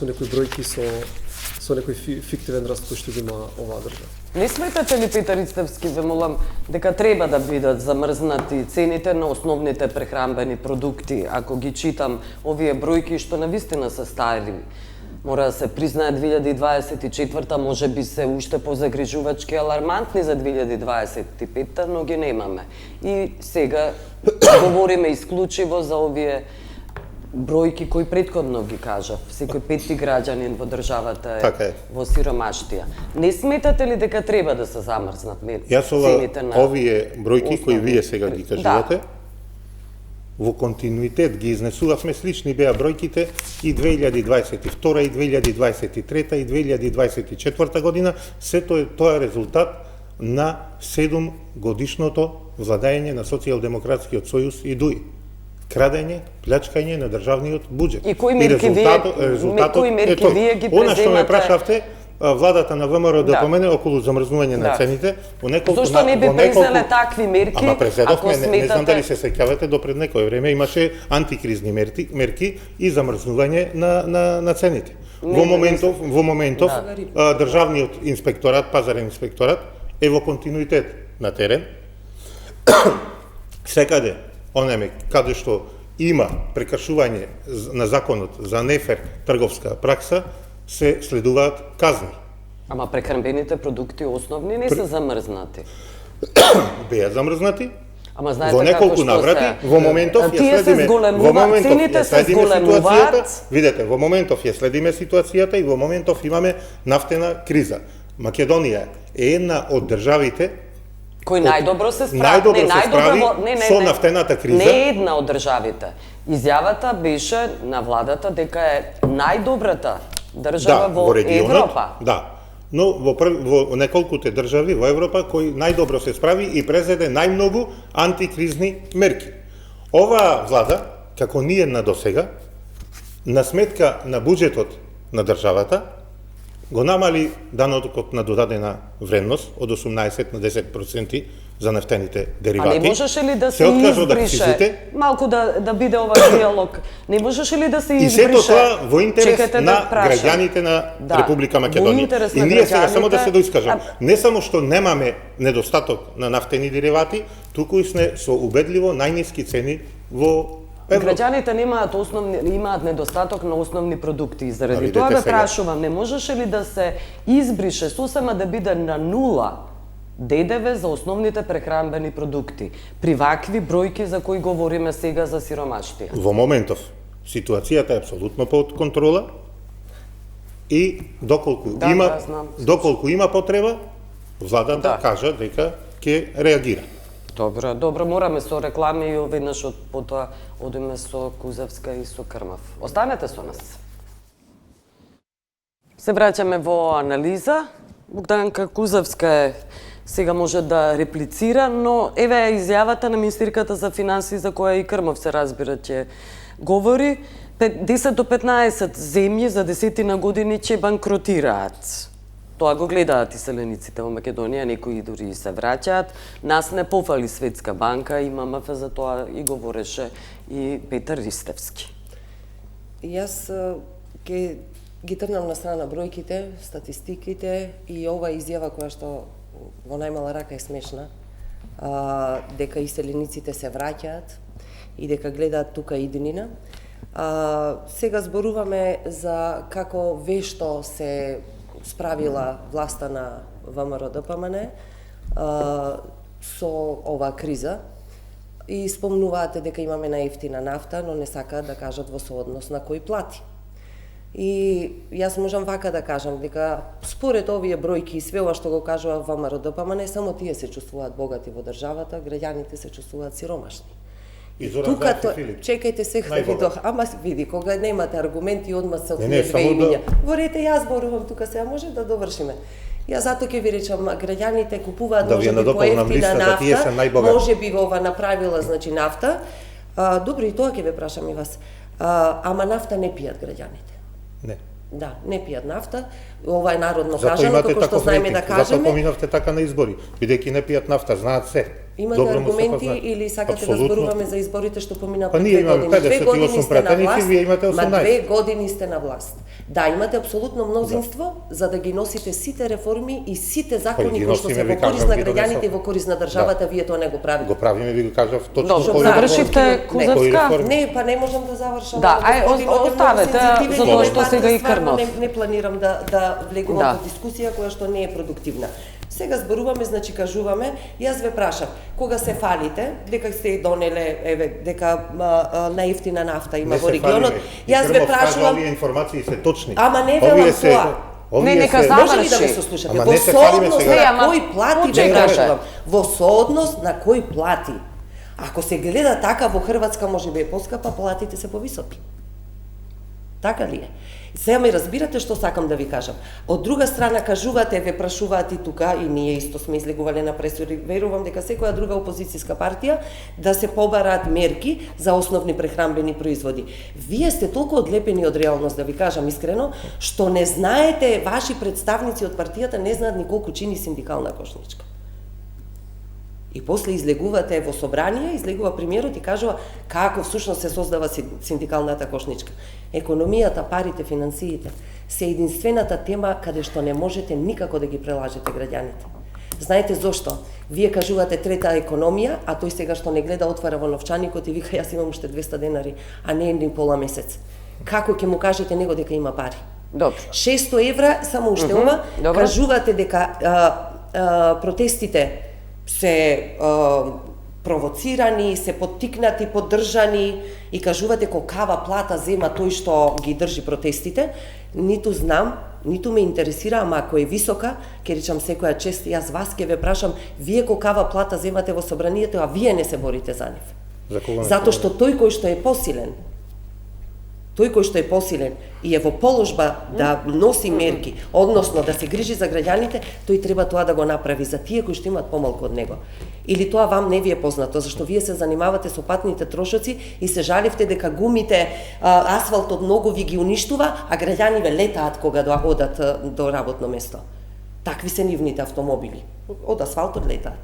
некои бројки, со некој фиктивен раст кој што ги има оваа држава. Не сметате ли, Петар Ристевски, ве молам, дека треба да бидат замрзнати цените на основните прехранбени продукти, ако ги читам овие бројки што навистина се стари? Мора да се признае 2024-та може би се уште позагрижувачки алармантни за 2025-та, но ги немаме. И сега говориме исклучиво за овие бројки кои претходно ги кажав. Секој петти граѓанин во државата Така е е. во сиромаштија. Не сметате ли дека треба да се замрзнат Јас цените на овие бројки кои основни- вие сега ги кажувате, во континуитет ги изнесувавме, слични беа бројките и 2022 и 2023 и 2024 година, тоа е резултат на 7 годишното владаење на Социјалдемократскиот сојуз и ДУИ. Крадење, плячкање на државниот буџет. И кои мерки резултатот вие е ги тоа. Она што ме преземате? прашавте, владата на ВМРО да помене околу замрзнување на цените, во неколку Зошто не би презеле такви мерки? Ама презедовме, ако не знам дали се сеќавате, до пред некој време имаше антикризни мерки и замрзнување на цените. Во моментов државниот инспекторат, пазарен инспекторат е во континуитет на терен. Секаде, онеме каде што има прекршување на законот за нефер трговска пракса, се следуваат казни. Ама прехранбените продукти основни не се замрзнати. Беа замрзнати. Ама знаете во неколку наврати, во моментов ја следиме ситуацијата. Видете, во моментов ја следиме ситуацијата и во моментов имаме нафтена криза. Македонија е една од државите кој најдобро се справи со нафтената криза. Не е една од државите. Изјавата беше на владата дека е најдобрата држава во Европа. Да. Но во неколкуте држави во Европа кој најдобро се справи и презеде најмногу антикризни мерки. Оваа влада, како ниедна досега, на сметка на буџетот на државата, го намали данокот на додадена вредност од 18 на 10% за нефтените деривати. А не можеше ли да се избрише, малку да биде ова диалог, не можеше ли да се избрише? И сето тоа во интерес на граѓаните на Република Македонија. И ние сега само да се доискажам, не само што немаме недостаток на нафтени деривати, туку и сме со убедливо најниски цени во Европа. Граѓаните имаат недостаток на основни продукти и заради тоа ве прашувам, не можеше ли да се избрише сосема да биде на нула ДДВ за основните прехранбени продукти при вакви бројки за кои говориме сега за сиромаштија? Во моментов ситуацијата е апсолутно под контрола и доколку има потреба, владата кажа дека ќе реагира. Добро, мораме со реклами и веднаш потоа одиме со Кузевска и со Крмов. Останете со нас. Се враќаме во анализа. Богданка Кузевска сега може да реплицира, но еве е изјавата на министерката за финансии за која и Крмов се разбира ќе говори. 10 до 15 земји за 10 години ќе банкротираат. Тоа го гледаат иселениците во Македонија, некои дури се враќаат. Нас не пофали Светска банка и ММФ, за тоа и говореше и Петар Ристевски. Јас ќе ги трнам на страна бројките, статистиките и ова изјава која што во најмала рака е смешна, дека иселениците се враќаат и дека гледаат тука иднина. Сега зборуваме за како вешто се справила власта на ВМРО-ДПМН со оваа криза и спомнуваате дека имаме најевтина нафта, но не сакаат да кажат во сооднос на кој плати. И јас можам вака да кажам дека според овие бројки и све ова што го кажува ВМРО-ДПМН, само тие се чувствуваат богати во државата, граѓаните се чувствуваат сиромашни. И тука чекајте се видох, ама види кога немате аргументи одма се две имиња. Ворете јас зборувам тука сега, може да довршиме. Јас затоа ќе ви речам, граѓаните купуваат можеби поевтина нафта, можеби ова направила значи нафта. Добро, и тоа ќе ве прашам и вас. Ама нафта не пијат граѓаните. Не. Да, не пијат нафта. Ова е народно кажано, како што знаеме да кажеме. Затоа поминавте така на избори, бидејќи не пијат нафта, знаат се. Имате аргументи или сакате да зборуваме за изборите што помина по 2 години? 58 пратеници, вие имате 18. 2 години сте на власт. Да, имате апсолутно мнозинство за да ги носите сите реформи и сите закони кои што се во корист на граѓаните и во корист на државата, вие тоа не го правите. Го правиме, ви го кажав точно. Завршивте, Кузевска? Не, па не можам да завршам. Да, оставете, затоа што сега и Крмов. Не планирам да влегувам во дискусија која што не е продуктивна. Сега зборуваме, значи кажуваме, јас ве прашам, кога се фалите, дека сте донеле, еве, дека најевтина нафта има во регионот, јас ве прашувам... Овие информации се точни. Ама не велам тоа. Не, нека заврши. Може ли да ме сослушате? Во сооднос на кој плати, ве прашувам. Во сооднос на кој плати. Ако се гледа така, во Хрватска може би е поскапа, платите се повисоки. Така ли е? Сега ме разбирате што сакам да ви кажам. Од друга страна кажувате, ве прашуваат и тука, и ние исто сме излегувале на пресори, верувам дека секоја друга опозицијска партија да се побараат мерки за основни прехранбени производи. Вие сте толку одлепени од реалност, да ви кажам искрено, што не знаете, ваши представници од партијата не знаат ни колку чини синдикална кошничка. И после излегувате во собрание, излегува премиерот и кажува како всушност се создава синдикалната кошничка. Економијата, парите, финансиите се единствената тема каде што не можете никако да ги прелажете граѓаните. Знаете зошто? Вие кажувате трета економија, а тој сега што не гледа отвара во новчаникот и вика јас имам уште 200 денари, а не еден пола месец. Како ќе му кажете него дека има пари? Добро. 600 евра, само уште ова, кажувате дека протестите се провоцирани, се поттикнати, поддржани и кажувате колкава плата зема тој што ги држи протестите, ниту знам, ниту ме интересира, ама ако е висока, ќе речам секоја чест, јас вас ќе ве прашам, вие колкава плата земате во собранието, а вие не се борите за нив. Затоа што тој кој што е посилен, и е во положба да носи мерки, односно да се грижи за граѓаните, тој треба тоа да го направи за тие кои што имаат помалку од него. Или тоа вам не ви е познато, зашто вие се занимавате со патните трошоци и се жалевте дека гумите, асфалтот многу ви ги уништува, а граѓаниве летаат кога одат до работно место. Такви се нивните автомобили. Од асфалтот летаат.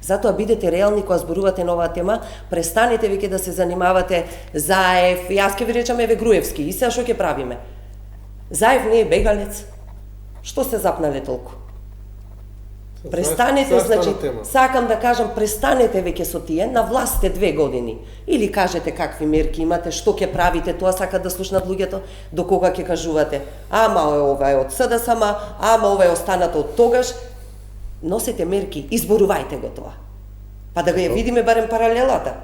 Затоа бидете реални кога зборувате на оваа тема, престанете веќе да се занимавате Заев, јас ќе ви речам еве Груевски, и сега што ќе правиме? Заев не е бегалец. Што се запнале толку? Престанете, значи, сакам да кажам, престанете веќе со тие, на власт сте 2 години. Или кажете какви мерки имате, што ќе правите, тоа сакат да слушнат луѓето, до кога ќе кажувате, ама ова е од СДСМ, ама ова е останато од тогаш. Носете мерки, изборувајте го тоа. Па да ја видиме барем паралелата.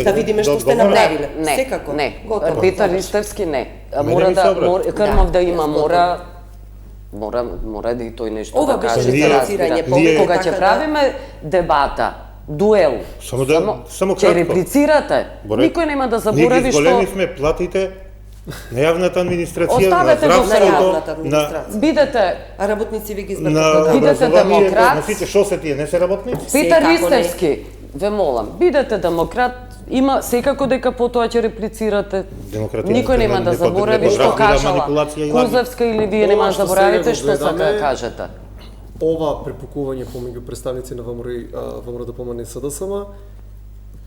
Да видиме што сте направиле. Секако. Не, Петар Ристевски не. Мора да Крмов да има мора да и тој нешто да каже, да разбира. Кога ќе правиме дебата, дуел, само ќе реплицирате, никој нема да заборави што... Ние ги зголемивме платите на јавната администрација, на здравството, бидете... А работници ви ги бидете демократ. На сите што се тие, не се работници? Петар Ристевски, ве молам, бидете демократ, има секако дека потоа ќе реплицирате. Никој нема да заборави што кажала Кузевска или вие нема да заборавите што сака да кажете. Ова препукување помеѓу представници на ВМРО-ДПМНЕ и СДСМ,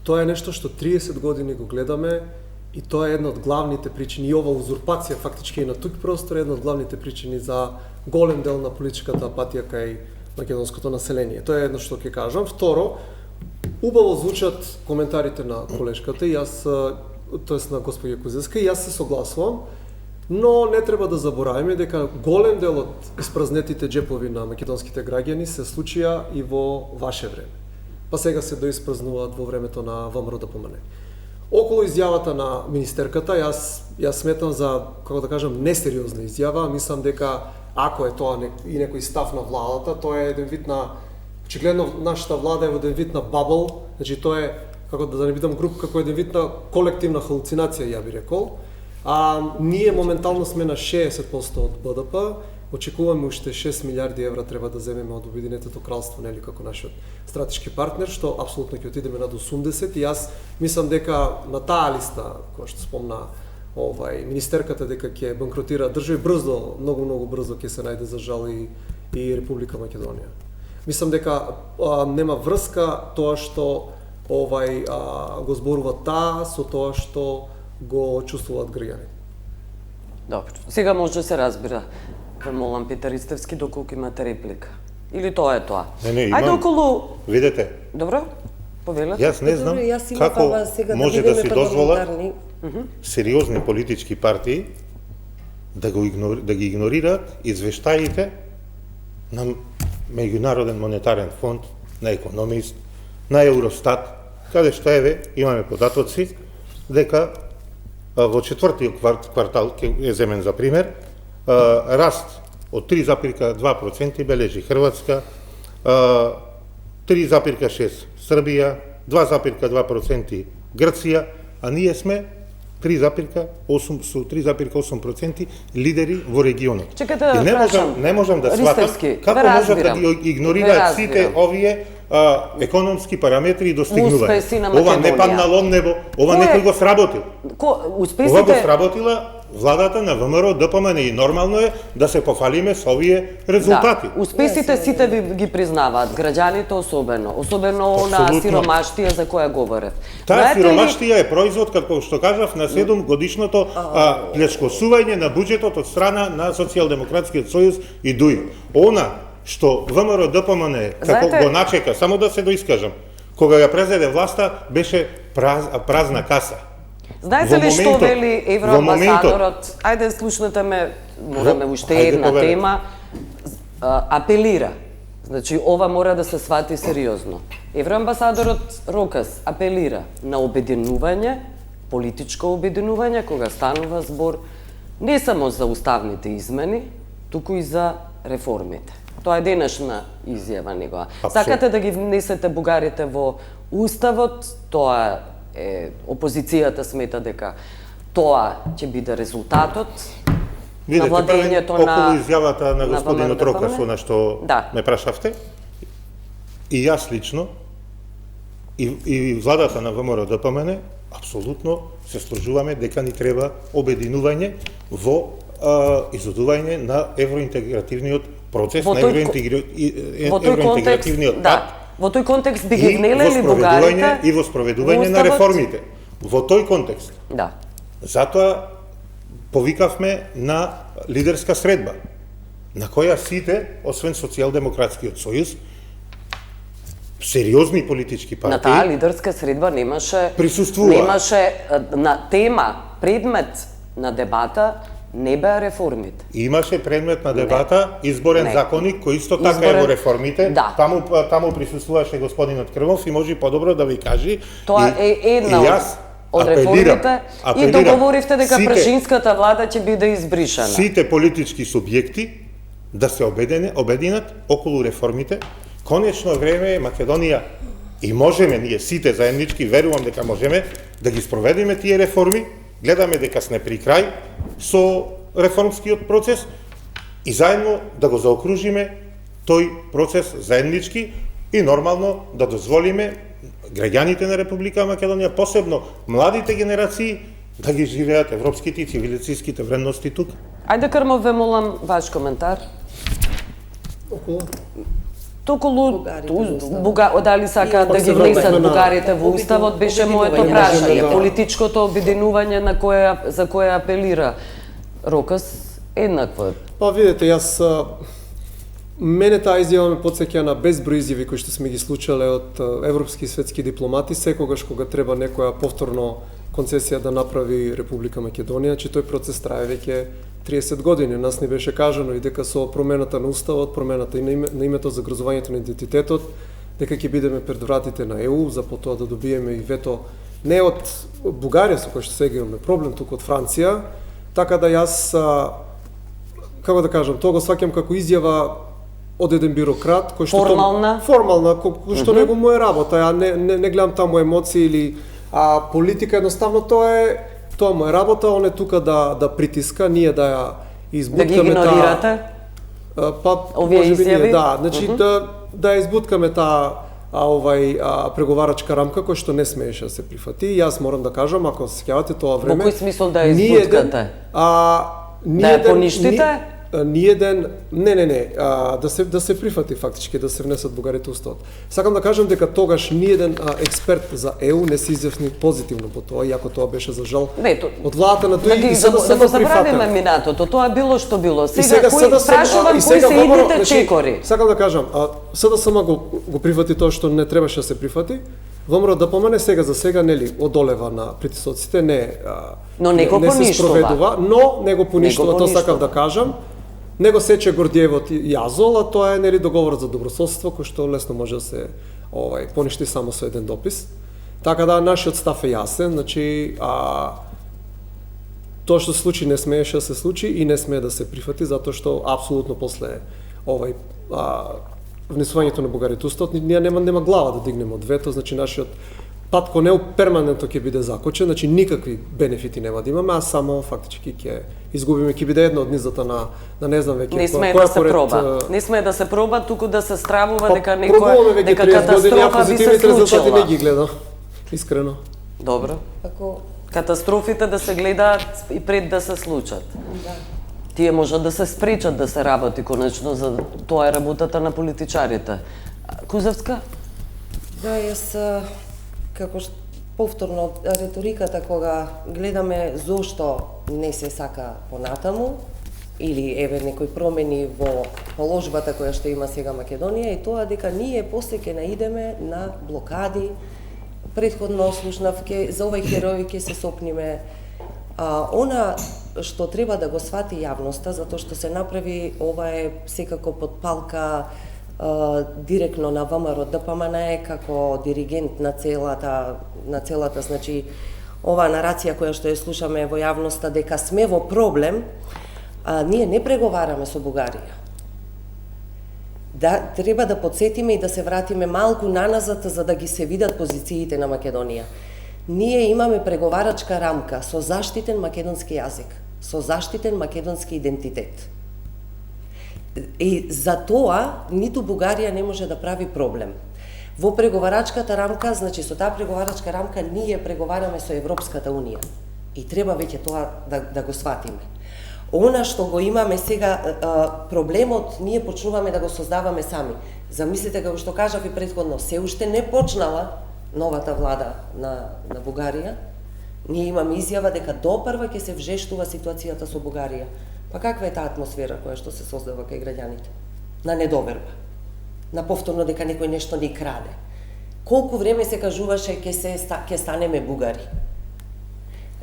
тоа е нешто што 30 години го гледаме и тоа е една од главните причини, и ова узурпација фактички и на тук простор е една од главните причини за голем дел на политичката апатија кај македонското население. Тоа е едно што ќе кажам. Второ, убаво звучат коментарите на колешката и јас, тоест на господја Кузевска, и јас се согласувам, но не треба да забораваме дека голем дел од испразнетите џепови на македонските граѓани се случија и во ваше време. Па сега се доиспразнуваат во времето на ВМРО-ДПМНЕ. Околу изјавата на министерката, јас сметам за, како да кажам, несериозна изјава. Мислам дека ако е тоа и некој став на владата, тоа е еден вид на... Очигледно нашата влада е во еден вид на бабл, значи тоа е, како да не бидам груб, како еден вид на колективна халуцинација, ја би рекол. Ние моментално сме на 60% од БДП, очекуваме уште 6 милиарди евра треба да земеме од Обединетото кралство, нели, како нашиот стратешки партнер, што апсолутно ќе отидеме над 80, и јас мислам дека на таа листа, која што спомна министерката, дека ќе банкротира држави, брзо, многу брзо ќе се најде за жал и Република Македонија. Мислам дека нема врска тоа што го зборува таа со тоа што го чувствуваат граѓани. Добро. Сега може да се разбира. Ве молам, Петар Ристевски, доколку имате реплика. Или тоа е тоа? Не, имам. Ајде околу... Видете. Добро, повелете. Јас не знам како може да си дозвола сериозни политички партии да ги игнорираат извештаите на Меѓународен монетарен фонд, на Економист, на Евростат, каде што имаме податоци дека во четвртиот квартал, ќе земен за пример, раст од 3,2% бележи Хрватска, 3,6% Србија, 2,2% Грција, а ние сме 3,8 со 3,8% лидери во регионот. Чекайте И прашам, не можам да сватам Ристевски, како ве можат да разбирам. ги игнорираат Ве сите разбирам. овие економски параметри и достигнувања. Успеси на Ова не Македонија. паднало од небо, ова Кој е- некој го сработил. Ова го Успесите сработила владата на ВМРО ДПМН и нормално е да се пофалиме со овие резултати. Да, успесите сите ви ги признаваат, граѓаните особено на Апсолутно. сиромаштија за која говорев. Таа Знаете ли- сиромаштија е производ, како што кажав, на 7 годишното плечкосување на буџетот од страна на Социјалдемократскиот сојуз и ДУИ. Она што ВМРО ДПМН како Знаете- го начека, само да се доискажам, кога ја презеде власта, беше празна каса. Знаете Во ли што моментот- вели во евроамбасадорот? Ајде слушнете ме, мораме уште Ајде, една поведе. тема. Апелира. Значи ова мора да се свати сериозно. Евроамбасадорот Рокас апелира на обединување, политичко обединување кога станува збор не само за уставните измени, туку и за реформите. Тоа е денешна изјава негова. Сакате да ги внесете бугарите во уставот, тоа е опозицијата смета дека тоа ќе биде резултатот на Видете, владењето околу на изјавата на господинот ВМРО Рокас, она што Да. ме прашавте, и јас лично, и владата на ВМРО ДПМН, апсолутно се сложуваме дека ни треба обединување во изодување на евроинтегративниот процес, Во на тој контекст, евроинтегративниот пат, во тој контекст би и ги во внелели спроведување бугарите и во спроведување на уставот? реформите. Во тој контекст. Да. Затоа повикавме на лидерска средба, на која сите, освен Социјалдемократскиот сојуз, сериозни политички На таа партии, лидерска средба немаше на тема, предмет на дебата не беа реформите. имаше предмет на дебата изборен Не. законник, кој исто така е Изборен- во реформите. Да. Таму присуствуваше господинот Крмов и може подобро да ви кажи. Тоа е една од реформите и договоривте дека прашинската влада ќе биде избришана. Сите политички субјекти да се обединат околу реформите. Конечно време е Македонија и можеме ние сите заеднички, верувам дека можеме да ги спроведеме тие реформи. Гледаме дека сме при крај со реформскиот процес и заедно да го заокружиме тој процес заеднички и нормално да дозволиме граѓаните на Република Македонија, посебно младите генерации, да ги живеат европските и цивилизацијските вредности тука. Ајде Крмов, ве молам ваш коментар. Околу? Околу Бугарите дали сакаат да Пак ги се вративме внесат на бугарите во уставот беше моето обединување. прашање. Да. Политичкото обединување за кое апелира Рокас еднакво е. Па видете, мене таа изјава ме потсеќа на безброј изјави кои што сме ги случале од европски и светски дипломати, секогаш кога треба некоја повторно концесија да направи Република Македонија, че тој процес трае веќе 30 години. Нас ни беше кажано и дека со промената на уставот, промената и на името за грозувањето на идентитетот, дека ќе бидеме пред вратите на ЕУ, за потоа да добиеме и вето не од Бугарија, со кој што сега имаме проблем, туку од Франција, така да јас како да кажам, тоа го сваќам како изјава од еден бирократ кој што формална кој што него му е работа. Ја не гледам таму емоции или политика, едноставно тоа му е работа, он е тука да притиска, ние да ја избуткаме да ги игнорирате. Овие изјави, да, значи да ја избуткаме таа преговарачка рамка која што не смееше да се прифати. И јас морам да кажам, ако се сеќавате тоа време, во кој смисол да ја избуткате? Да ја поништите? Да се прифати фактички, да се внесат бугарите уставот. Сакам да кажам дека тогаш ниеден експерт за ЕУ не се изјасни позитивно по тоа, иако тоа беше за жал од владата на тој и за да се забравиме минатото, тоа било што било. Сега прашувам кои се идните чекори. Сакам да кажам, СДСМ го прифати тоа што не требаше да се прифати. ВМРО да помене сега за сега нели одолева на притисоците, не се спроведува, но не го поништува, тоа сакав да кажам. Него сече Гордиевот јазол, а тоа е нели договорот за добрососедство кој што лесно може да се поништи само со еден допис. Така да нашиот став е јасен, значи тоа што се случи не смееше да се случи и не смее да се прифати затоа што апсолутно после внесувањето на бугарите уставот ние нема глава да дигнеме од вето, значи нашиот пат кон него перманентно ќе биде закочен, значи никакви бенефити нема да имаме, а само фактички ќе изгубиме, ќе биде една од низата на не знам веќе Не сме да се проба. Не сме да се проба, туку да се стравува дека некоја дека катастрофа би се случила. Не ги гледа. Искрено. Добро. Ако Катастрофите да се гледаат и пред да се случат. да. Тие можат да се спречат да се работи конечно, за тоа е работата на политичарите. Кузевска? Да, јас како повторно реториката кога гледаме зошто не се сака понатаму или еве некои промени во положбата која што има сега Македонија и тоа дека ние после ќе наидеме на блокади. Претходно слушнав за овој херој ќе се сопниме. Она што треба да го свати јавноста, затоа што се направи, ова е секако подпалка директно на ВМРО ДПМН како диригент на целата, значи оваа нарација која што ја слушаме во јавноста дека сме во проблем, ние не преговараме со Бугарија. Да, треба да подсетиме и да се вратиме малку наназад за да ги се видат позициите на Македонија. Ние имаме преговарачка рамка со заштитен македонски јазик, со заштитен македонски идентитет. И за тоа ниту Бугарија не може да прави проблем. Во преговарачката рамка, значи со таа преговарачка рамка ние преговараме со Европската Унија. И треба веќе тоа да го сватиме. Она што го имаме сега, проблемот, ние почнуваме да го создаваме сами. Замислите, како што кажав и претходно, се уште не почнала новата влада на Бугарија. Ние имаме изјава дека допрва ќе се вжештува ситуацијата со Бугарија. Па каква е таа атмосфера која што се создава кај граѓаните? На недоверба. На повторно дека некој нешто ни краде. Колку време се кажуваше ќе станеме бугари.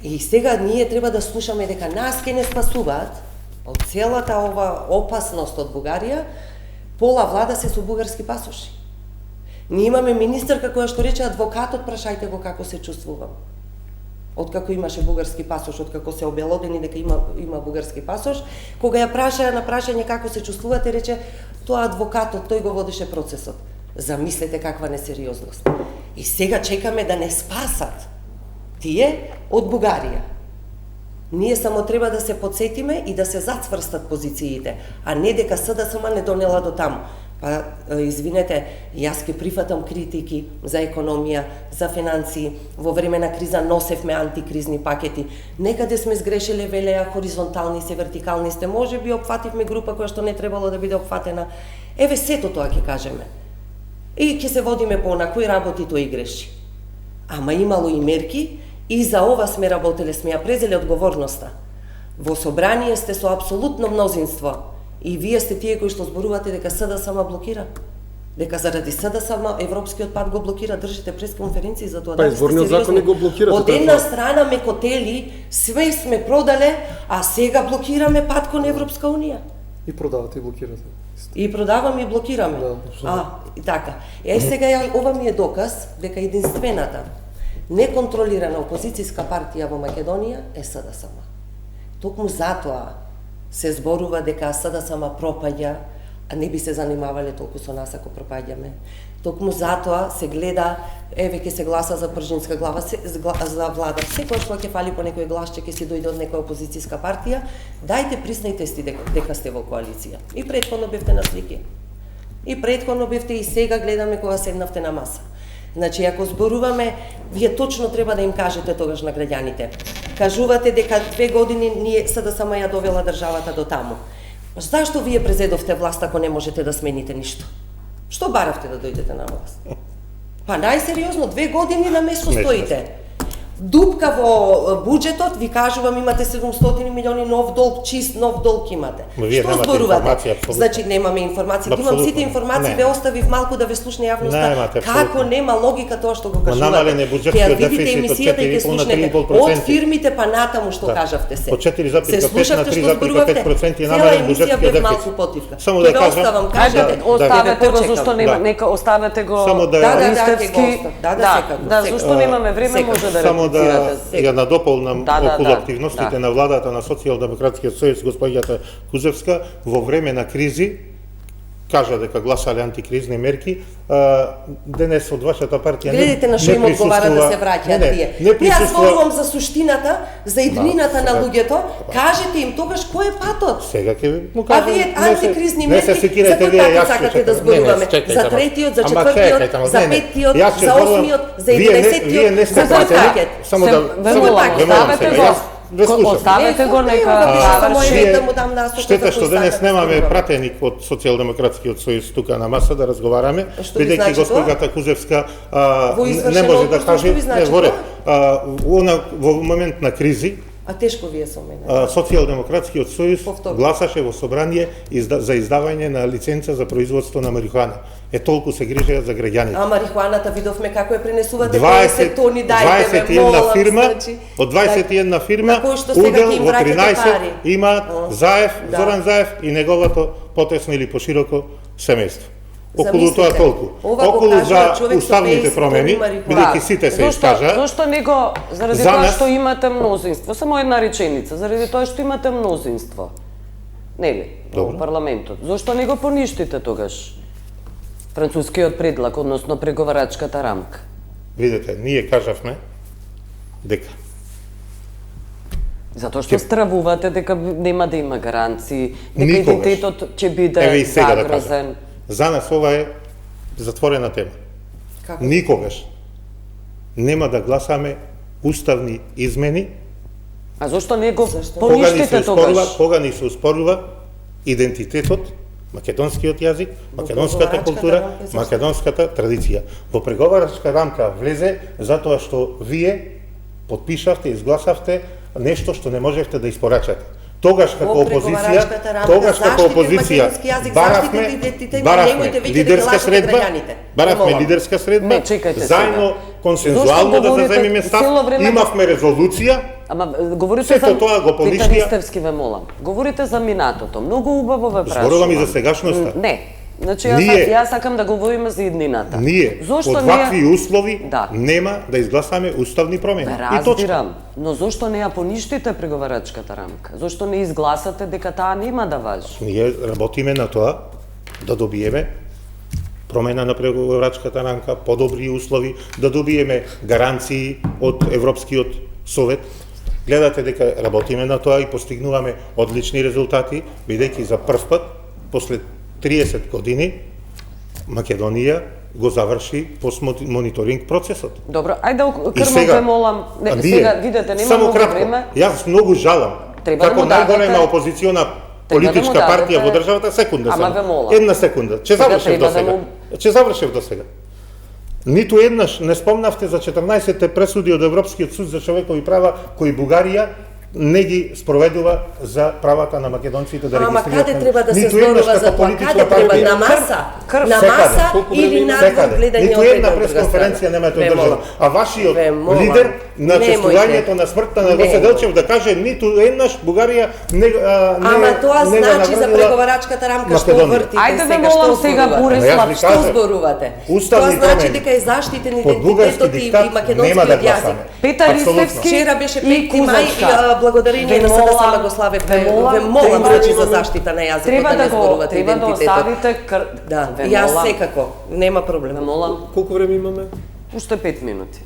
И сега ние треба да слушаме дека нас ќе не спасуваат од целата ова опасност од Бугарија, пола влада се со бугарски пасоши. Ние имаме министерка која што рече адвокатот, прашајте го како се чувствувам. Откако имаше бугарски пасош, откако се обелодени дека има бугарски пасош, кога ја прашаја на прашање како се чувствувате, рече тоа адвокатот, тој го водеше процесот. Замислете каква несериозност. И сега чекаме да не спасат тие од Бугарија. Ние само треба да се подсетиме и да се зацврстат позициите, а не дека СДСМ не донела до таму. Па, извинете, јас ке прифатам критики за економија, за финансии, во време на криза носевме антикризни пакети. Некаде сме сгрешиле, велеа, хоризонтални се, вертикални сте, може би опфативме група која што не требало да биде опфатена. Еве сето тоа ќе кажеме. И ќе се водиме по онакои работи, тој греши. Ама имало и мерки, и за ова сме работеле, сме ја презеле одговорноста. Во собрание сте со апсолутно мнозинство. И вие сте тие кои што зборувате дека СДСМ блокира. Дека заради СДСМ Европскиот пат го блокира, држите пресконференции за тоа. Па изборниот закон не го блокира. Од една страна ме котели, све сме продале, а сега блокираме пат кон Европска Унија. И продавате и блокирате. И продаваме и блокираме. Да, и така. Сега ова ми е доказ дека единствената неконтролирана опозицијска партија во Македонија е СДСМ. Токму затоа се зборува дека СДСМ пропаѓа, а не би се занимавале толку со нас ако пропаѓаме. Токму затоа се гледа, еве ќе се гласа за пржинска глава, за влада. Секој што ќе фали по некој гласче ќе си дојде од некоја опозицијска партија, дајте признајте си дека сте во коалиција. И претходно бевте на слики. И претходно бевте и сега гледаме кога седнавте на маса. Значи, ако зборуваме, вие точно треба да им кажете тогаш на граѓаните. Кажувате дека 2 години ние СДСМ ја довела државата до таму. Зашто вие презедовте власт ако не можете да смените ништо? Што баравте да дојдете на власт? Па најсериозно, 2 години на место стоите. Дупка во буџетот, ви кажувам, имате 700 милиони нов долг, чист нов долг имате. Што зборувате? Значи немаме информации. Имам сите информации, ве оставив малку да ве слушне јавноста. Како нема логика тоа што го кажувате? Ќе видите емисијата и ќе слушнете од фирмите па натаму што кажавте се. Од 4,5 на 3,5% е намален буџетскиот дефицит. Само да кажам, оставете го зашто нема, нека оставете го листевски. Да, зашто немаме време, може да да ја надополнам околу активностите на владата на Социјалдемократскиот сојуз, господјата Кузевска, во време на кризи кажа дека гласале антикризни мерки, денес од вашата партија Гледате на што им одговара да се враќаат тие. Не Јас зборувам за суштината, за иднината на луѓето. Кажете им тогаш кој е патот? Сега ќе му А кажам. вие антикризни мерки, за секирате кој вие, патот јас ќе сакате чекам. да зборуваме? чекајте, За ама- третиот, за ама четвртиот, чекајте, ама за не, петтиот, јас ќе за зборувам- осмиот, за вие не сте 11-тиот, за кој пратени. пакет? Само да Оставете го. Да слушам. Оставете го нека Само заврши. е да му дам насока. Штета за што кој денес сакате да немаме зборуваме. пратеник од Социјалдемократскиот сојуз тука на маса да разговараме, Што ви бидејќи значи госпојката Кузевска Во не извршено може да упорство, каже, што ви значи во ред, во момент на кризи, А тешко вие со мене. Социјалдемократскиот сојуз Повторно. гласаше во собрание за издавање на лиценца за производство на марихуана. Толку се грижеа за граѓаните. А марихуаната видовме како ја пренесувате 20 50 тони, дајте ме, 21 молам, фирма, значи, од 21 фирма, на кој што сега удел ќе им во враќате 13 пари. имаат Заев, Да. Зоран Заев и неговото потесно или пошироко семејство. Околу Замислите, тоа толку. ова го Околу кажува за човек со уставните 50 промени, тони марихуана. бидејќи сите се искажа, Зошто него, заради За тоа нас- што имате мнозинство, само една реченица, заради тоа што имате мнозинство. Нели, Добро. во парламентот. Зошто не го поништите тогаш? Францускиот предлог, односно преговарачката рамка. видете, ние кажавме дека Затоа што стравувате дека нема да има гаранции, дека Никогаш. идентитетот ќе биде еве и сега да загрозен. кажам. За нас ова е затворена тема. Како? Никогаш нема да гласаме уставни измени А зошто не го Зашто? поништите тогаш? кога ни се успорува идентитетот, македонскиот јазик, македонската преговарачката култура, рамка, зашто? македонската традиција. Во преговарачка рамка влезе затоа што вие подпишавте, изгласавте нешто што не можевте да испорачате. Тогаш како опозиција, преговарачката рамка тогаш како заштитите опозиција, македонски јазик, заштитите идентитет, немојте веќе да лидерска лажете средба, граѓаните. баравме Молам. лидерска средба, Не, чекајте заедно сега. консензуално Зошто да говорите заземиме цело став, време- имавме резолуција. Ама говорите Сето за тоа го поништија. Пита Ристевски ве молам. Говорите за минатото. Многу убаво ве прашувам. Зборувам и за сегашноста. Не. Значи Ние- јас сакам да говориме за иднината. Ние Зошто од вакви услови Да. нема да изгласаме уставни промени. И точка. Разбирам, но зошто не ја поништите преговарачката рамка? Зошто не изгласате дека таа нема да важи? Ние работиме на тоа да добиеме промена на преговарачката рамка, подобри услови, да добиеме гаранции од Европскиот совет. Гледате дека работиме на тоа и постигнуваме одлични резултати, бидејќи за прв пат, после 30 години, Македонија го заврши постмониторинг процесот. Добро, ајде И крмом сега, ве молам. Не, а ние, сега видете, нема само многу кратко, време. Јас многу жалам, Треба да како му дадете- најголема опозициона Треба да политичка му партија дадете- во државата, секунда Ама само. ве молам. Една секунда. Ќе Сега завршев треба до да сега. му- Ќе завршев до сега. Ниту еднаш не спомнавте за 14 пресуди од Европскиот суд за човекови права кои Бугарија не ги спроведува за правата на македонците да Ама регистрираат. каде треба да се Ниту зборува еднаш за како тоа? политичка Каде треба партија. на маса? На Секаде. маса Колку или време има? надвор Секаде. гледање Ниту од една една друга пресконференција страна? немате Ве одржана. молам. А вашиот Ве молам. лидер на Немојте. чествувањето на смртта на Гоце Не. Делчев да каже ниту еднаш Бугарија не Ама тоа не го значи за наградила преговарачката рамка што Македонија. вртите Ајде ве сега, молам што сега, зборувате? Борислав, Ама јас ви Што кажам, зборувате? уставни Тоа значи промени дека е заштитен под бугарски идентитетот и диктат нема да македонскиот јазик. гласаме. Петар Апсолутно. Ристевски Вчера беше и 5 мај, Кузовска. благодарение Ве на СДСМ молам, го славе. ве молам, Ве молам, треба значи да за заштита на јазикот Треба да да не го зборувате треба да идентитетот. оставите Да, ве јас молам, секако, нема проблем. Ве молам, Колку време имаме? уште 5 минути.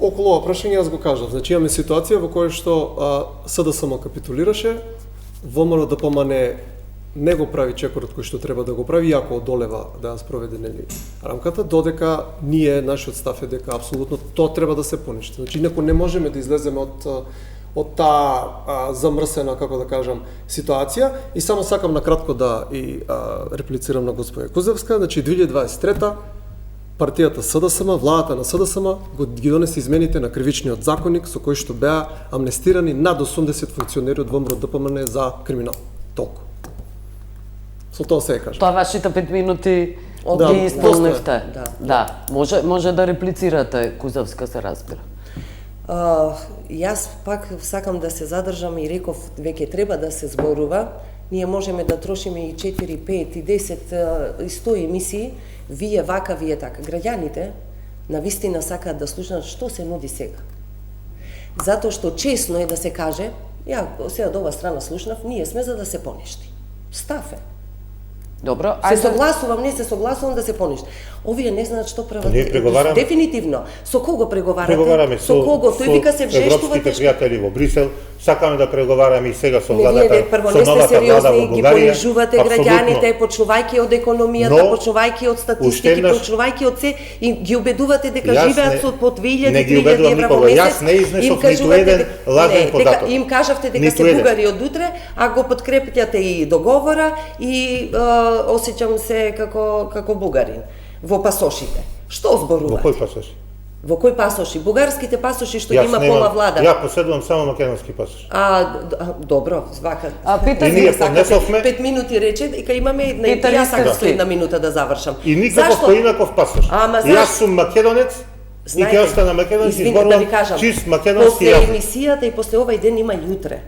Околу ова прашање јас го кажав. Значи имаме ситуација во која што СДСМ капитулираше, ВМРО ДПМН не го прави чекорот кој што треба да го прави, иако одолева да ја спроведе нели рамката, додека ние нашиот став е дека апсолутно тоа треба да се поништи. Значи инаку не можеме да излеземе од таа замрсена, како да кажам, ситуација. И само сакам накратко да и реплицирам на господја Кузевска. Значи 2023 партијата СДСМ, владата на СДСМ ги донесе измените на кривичниот законник со кои што беа амнестирани над 80 функционери од ВМРО ДПМН за криминал. Толку. Со тоа се кажа. Тоа вашите 5 минути Да, ги исполнивте. Да. Да, може да реплицирате, Кузовска се разбира. Јас пак сакам да се задржам и реков веќе треба да се зборува. Ние можеме да трошиме и 4, 5 и 10 и 100 емисии, вие вака, вие така. Граѓаните навистина сакаат да слушнат што се нуди сега. Затоа што чесно е да се каже, ја сега од ова страна слушнав, ние сме за да се поништи. Став е. Добро, Се согласувам, не се согласувам да се поништи. Овие не знаат што прават. Ние преговараме. Дефинитивно. Со кого преговарате? Преговараме со кого? Тој вика се вжештувате. Европските пријатели во Брисел, сакаме да преговараме и сега со Не, владата, вие прво со не сте новата влада во сериозни, ги Бугарија. понижувате граѓаните, почнувајќи од економијата, почнувајќи од статистики, почнувајќи од се, и ги убедувате дека живеат со по 2000, 3000 евра по месец. Јас не изнесов ниту еден лажен податок. Им кажавте дека се бугари од утре, а го подкрепите и договора и осеќам се како бугарин во пасошите. Што зборува? Во кој пасош? Во кој пасоши? Бугарските пасоши што ги има пола влада. Ја поседувам само македонски пасош. Добро, звака. Питам, и ние поднесовме 5 минути рече дека имаме една и јас сакам со една минута да завршам. И никаков поинаков пасош. Јас сум македонец. И ќе остана македонец и зборувам чист македонски јазик. После емисијата и после овај ден има јутре.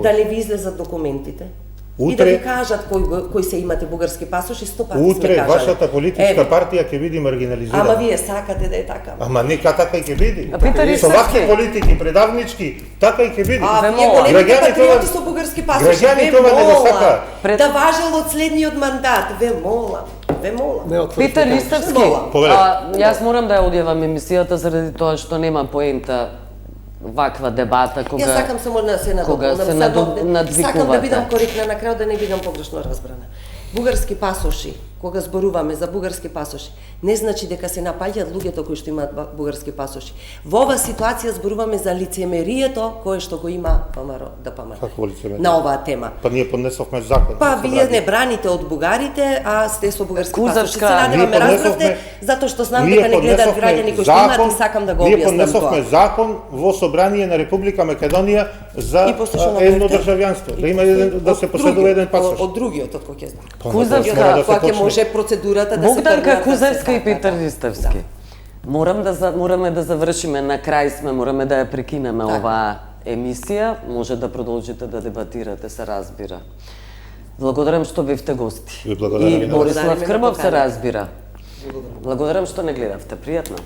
Дали ви излезат документите? И да ви кажат кој се имате бугарски пасоши, 100 пати сме кажали. Утре вашата политичка партија ќе биде маргинализирана. Ама вие сакате да е така. Ама нека така и ќе биде. Со вакви политики предавнички, така и ќе биде. Вие големите патриоти со бугарски пасоши, граѓани тоа не го сакаат. Да важел од следниот мандат, ве молам. Питер Ристевски, јас морам да ја одјавам емисијата заради тоа што нема поента ваква дебата кога Јас сакам само да се надвикувате. Сакам да бидам коректна на крај, да не бидам погрешно разбрана. Бугарски пасоши, кога зборуваме за бугарски пасоши, не значи дека се напаѓаат луѓето кои што имаат бугарски пасоши. Во оваа ситуација зборуваме за лицемерието кое што го има ВМРО ДПМН. Какво лицемерие? На оваа тема. Па ние поднесовме закон. Па вие не браните од бугарите, а сте со бугарски пасоши. Се надевам Ние ме разбравте, затоа што знам дека не гледаат граѓани кои што имаат и сакам да го објаснам тоа. Ние поднесовме закон во собрание на Република Македонија за еднодржавјанство. Да има да се поседува еден пасош. Од другиот од кој ќе знам. Кузевска, кога ќе може процедурата да се Богданка Кузевска и Питер Ристевски. Мораме да завршиме, на крај сме, мораме да ја прекинеме оваа емисија, може да продолжите да дебатирате, се разбира. Благодарам што бевте гости. И Борислав Крмов се разбира. Благодарам што не гледавте, пријатно.